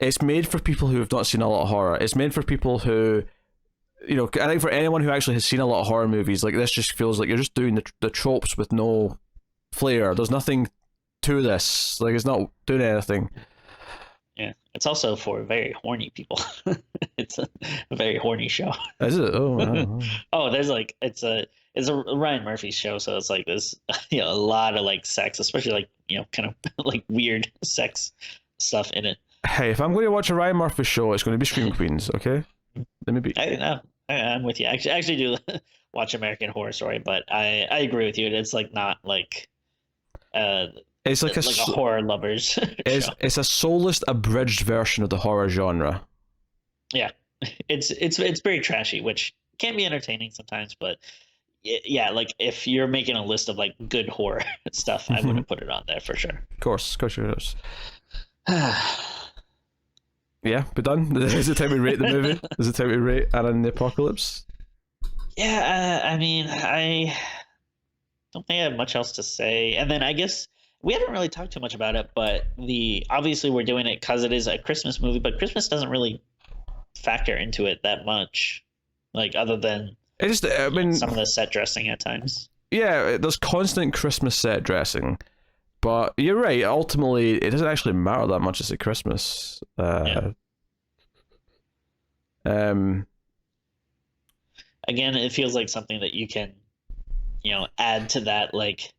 it's made for people who have not seen a lot of horror. It's made for people who you know, I think for anyone who actually has seen a lot of horror movies, like this just feels like you're just doing the tropes with no flair. There's nothing to this. Like, it's not doing anything. Yeah, it's also for very horny people. It's a very horny show. Is it? Oh, wow. Oh, there's like it's a Ryan Murphy show, so it's like there's a lot of like sex, especially like kind of like weird sex stuff in it. Hey, if I'm going to watch a Ryan Murphy show, it's going to be Scream Queens, okay? Let me be. I know. I'm with you. I actually do watch American Horror Story, but I agree with you. It's like not like it's like a horror lovers. It's a soulless, abridged version of the horror genre. Yeah, it's very trashy, which can be entertaining sometimes, but yeah, like if you're making a list of like good horror stuff, I wouldn't put it on there for sure. Of course yours. Yeah, we're done. Is it time we rate the movie? Is it time we rate Anna and the Apocalypse? Yeah, I mean, I don't think I have much else to say. And then I guess we haven't really talked too much about it, but obviously we're doing it because it is a Christmas movie, but Christmas doesn't really factor into it that much, like other than some of the set dressing at times. Yeah, there's constant Christmas set dressing, but you're right. Ultimately, it doesn't actually matter that much as a Christmas. Again, it feels like something that you can, add to that, like,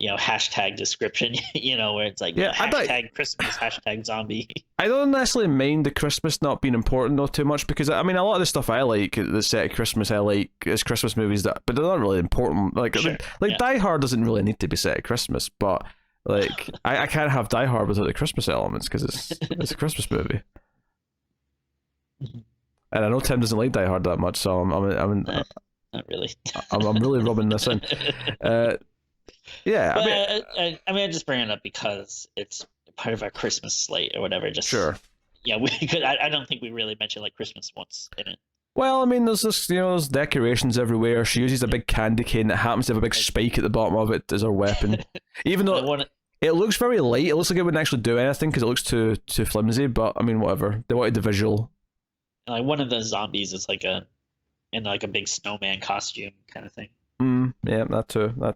hashtag description, where it's like, hashtag Christmas, hashtag zombie. I don't necessarily mind the Christmas not being important though too much, because I mean a lot of the stuff I like that's set at Christmas I like is Christmas movies but they're not really important. Like sure. Die Hard doesn't really need to be set at Christmas, but like I can't have Die Hard without the Christmas elements because it's a Christmas movie. And I know Tim doesn't like Die Hard that much, so I'm not really. I'm really rubbing this in. Yeah, but, I just bring it up because it's part of our Christmas slate or whatever. Just sure. Yeah, we could. I don't think we really mentioned like Christmas once in it. Well, I mean, there's this, there's decorations everywhere. She uses a big candy cane that happens to have a big spike at the bottom of it as her weapon. Even though it looks very light, it looks like it wouldn't actually do anything because it looks too flimsy. But I mean, whatever. They wanted the visual. Like one of the zombies is like in a big snowman costume kind of thing. Yeah, that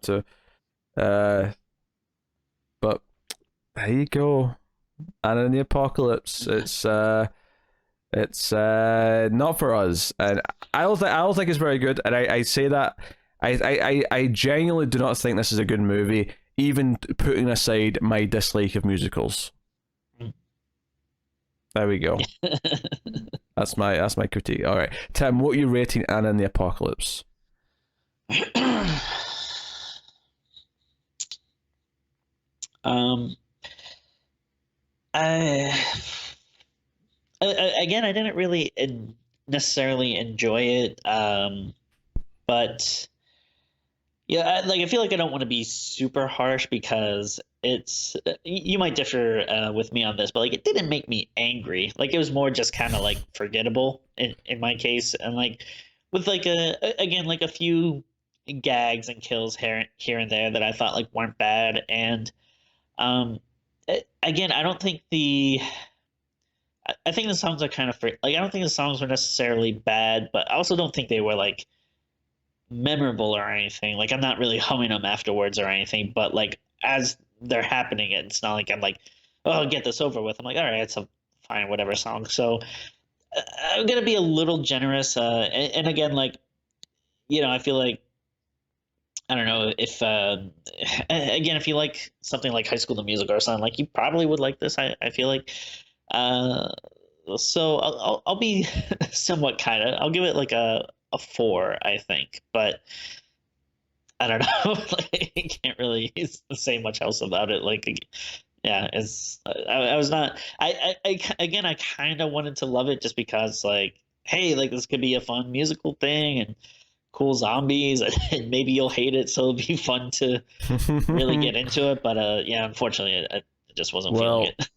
too. But there you go. Anna and the Apocalypse. It's not for us, and I don't think it's very good. And I say that I genuinely do not think this is a good movie, even putting aside my dislike of musicals. There we go. That's my critique. All right, Tim, what are you rating Anna and the Apocalypse? Again, I didn't really necessarily enjoy it, but yeah, I feel like I don't want to be super harsh because it's you might differ with me on this, but like it didn't make me angry. Like it was more just kind of like forgettable in my case, and like with like a few gags and kills here and there that I thought like weren't bad, and again, I don't think I think the songs are kind of like I don't think the songs were necessarily bad, but I also don't think they were like memorable or anything. Like I'm not really humming them afterwards or anything, but like as they're happening, it's not like I'm like, oh, get this over with. I'm like, all right, it's a fine whatever song. So I'm gonna be a little generous, and again, like I feel like I don't know if again if you like something like High School the Musical or something, like you probably would like this. I feel like. So I'll be somewhat kind of. I'll give it like a 4, I think, but I don't know. Like, I can't really say much else about it. Like, yeah, it's I was not. I again, I kind of wanted to love it just because, like, hey, like this could be a fun musical thing and cool zombies, and maybe you'll hate it, so it'll be fun to really get into it. But yeah, unfortunately, I just wasn't feeling it.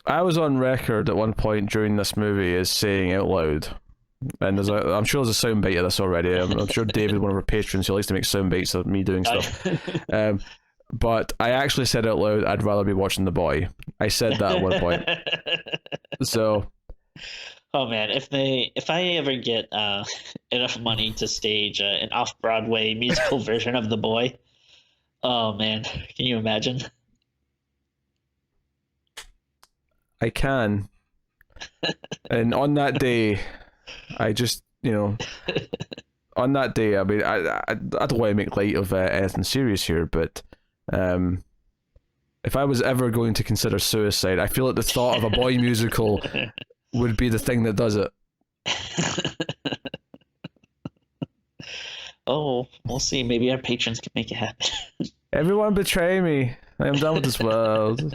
I was on record at one point during this movie as saying out loud, and I'm sure there's a sound bite of this already. I'm sure David, one of our patrons, who likes to make sound bites of me doing stuff. But I actually said out loud, I'd rather be watching The Boy. I said that at one point. So, Oh man, if I ever get enough money to stage an off-Broadway musical version of The Boy, oh man, can you imagine? I can. And on that day, I just, on that day, I mean, I don't want to make light of anything serious here, but if I was ever going to consider suicide, I feel like the thought of a boy musical would be the thing that does it. Oh, we'll see. Maybe our patrons can make it happen. Everyone betray me. I am done with this world.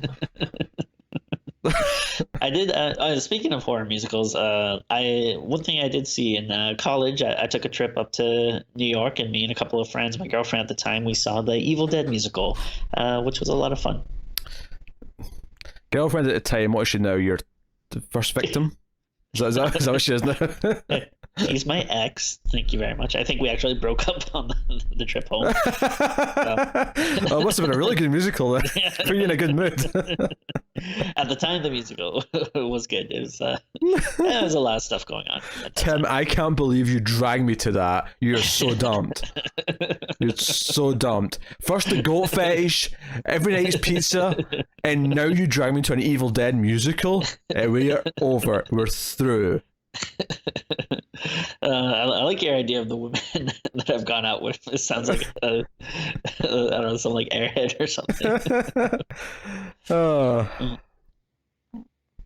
I did. Speaking of horror musicals, one thing I did see in college, I took a trip up to New York, and me and a couple of friends, my girlfriend at the time, we saw the Evil Dead musical, which was a lot of fun. Girlfriend at the time, what is she now? Your first victim? Is that what she is now? She's my ex. Thank you very much. I think we actually broke up on the trip home. Oh, it must have been a really good musical then. Put you in a good mood. At the time, the musical was good. It was there was a lot of stuff going on. Tim, I can't believe you dragged me to that. You're so dumped. You're so dumped. First the goat fetish, every night's pizza, and now you drag me to an Evil Dead musical. We're over. We're through. I like your idea of the women that I've gone out with. It sounds like I don't know, some like airhead or something. Oh,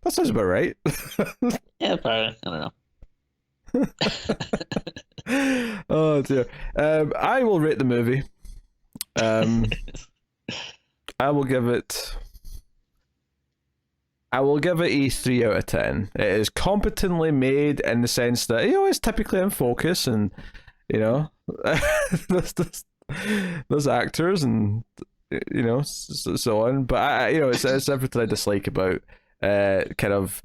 that sounds about right. Yeah, probably. I don't know. Oh dear. I will rate the movie. I will give it a 3 out of 10. It is competently made in the sense that it's typically in focus, and those actors and so on. But it's everything I dislike about kind of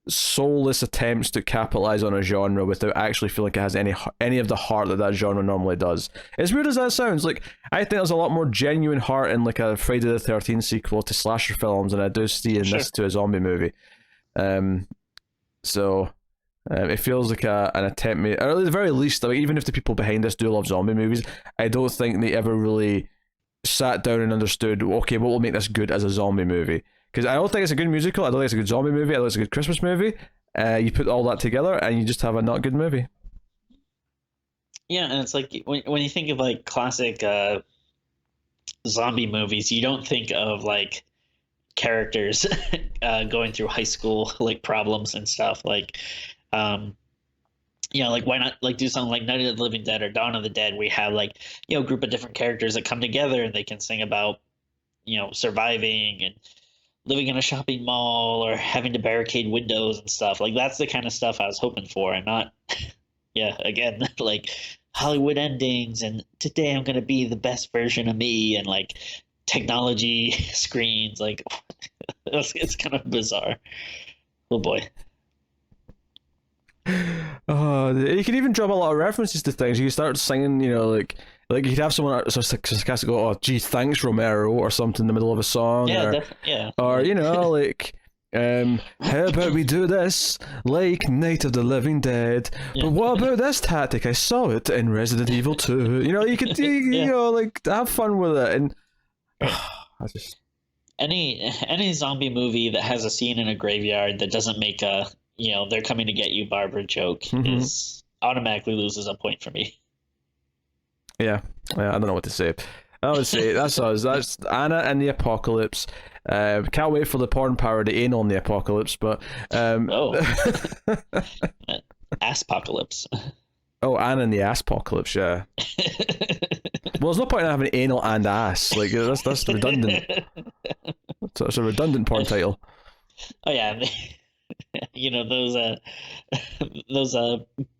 soulless attempts to capitalize on a genre without actually feeling like it has any of the heart that genre normally does. As weird as that sounds, like I think there's a lot more genuine heart in like a Friday the 13th sequel to slasher films than I do see in this to a zombie movie. So it feels like an attempt made, or at the very least, like, even if the people behind this do love zombie movies, I don't think they ever really sat down and understood, okay, what will make this good as a zombie movie? Because I don't think it's a good musical, I don't think it's a good zombie movie, I don't think it's a good Christmas movie. You put all that together and you just have a not good movie. Yeah, and it's like when you think of like classic zombie movies, you don't think of like characters going through high school like problems and stuff. Like like why not like do something like Night of the Living Dead or Dawn of the Dead? We have like a group of different characters that come together and they can sing about surviving and living in a shopping mall or having to barricade windows and stuff. Like that's the kind of stuff I was hoping for, and not again like Hollywood endings and today I'm gonna be the best version of me and like technology screens. Like it's kind of bizarre. Oh boy. You can even drop a lot of references to things. You can start singing, like you'd have someone sarcastic go, "Oh, gee, thanks, Romero," or something in the middle of a song. Yeah, or like, how about we do this like Night of the Living Dead? Yeah. But what about this tactic? I saw it in Resident Evil 2. You could like have fun with it, and I just any zombie movie that has a scene in a graveyard that doesn't make a they're coming to get you Barbara joke is automatically loses a point for me. Yeah, I don't know what to say. I would say that's us. That's Anna and the Apocalypse. Can't wait for the porn parody Anal in the Apocalypse, but Asspocalypse. Oh, Anna and the Asspocalypse, yeah. Well, there's no point in having anal and ass. Like that's redundant. So it's a redundant porn title. Oh yeah. Those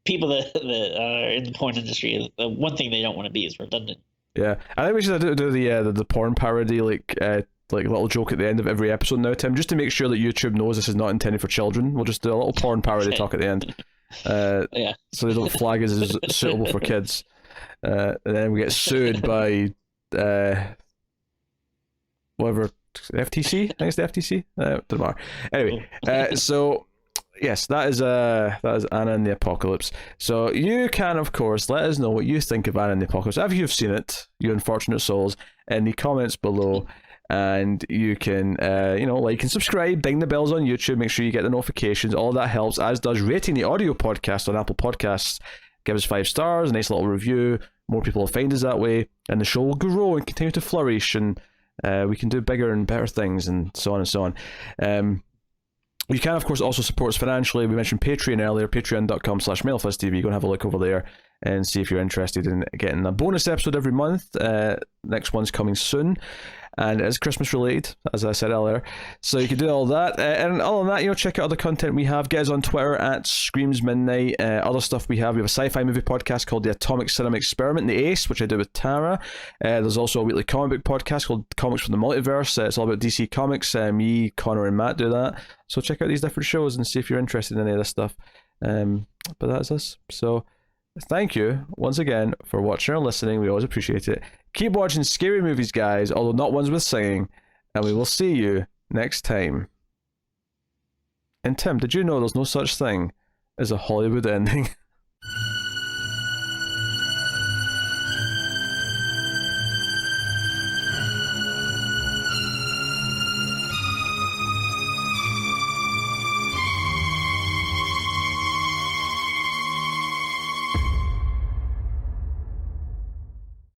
people that are in the porn industry, one thing they don't want to be is redundant. Yeah, I think we should do the porn parody like little joke at the end of every episode now, Tim, just to make sure that YouTube knows this is not intended for children. We'll just do a little porn parody talk at the end, so they don't flag us as suitable for kids, and then we get sued by whatever. FTC? I think it's the FTC. Doesn't matter. Anyway, so yes, that is Anna and the Apocalypse. So you can, of course, let us know what you think of Anna and the Apocalypse. If you've seen it, you unfortunate souls, in the comments below. And you can, like and subscribe, ding the bells on YouTube, make sure you get the notifications. All that helps, as does rating the audio podcast on Apple Podcasts. Give us 5 stars, a nice little review. More people will find us that way, and the show will grow and continue to flourish, and we can do bigger and better things, and so on and so on. You can, of course, also support us financially. We mentioned Patreon earlier, patreon.com/MailFuzzTV. Go and have a look over there and see if you're interested in getting a bonus episode every month. Next one's coming soon, and it's Christmas related, as I said earlier. So you can do all that. And other than that, check out other content we have. Get us on Twitter at Screams Midnight. Other stuff we have a sci-fi movie podcast called The Atomic Cinema Experiment, The Ace, which I do with Tara. There's also a weekly comic book podcast called Comics from the Multiverse. It's all about DC Comics. Me, Connor, and Matt do that. So check out these different shows and see if you're interested in any of this stuff. But that's us. So thank you once again for watching or listening. We always appreciate it. Keep watching scary movies, guys, although not ones with singing, and we will see you next time. And Tim, did you know there's no such thing as a Hollywood ending?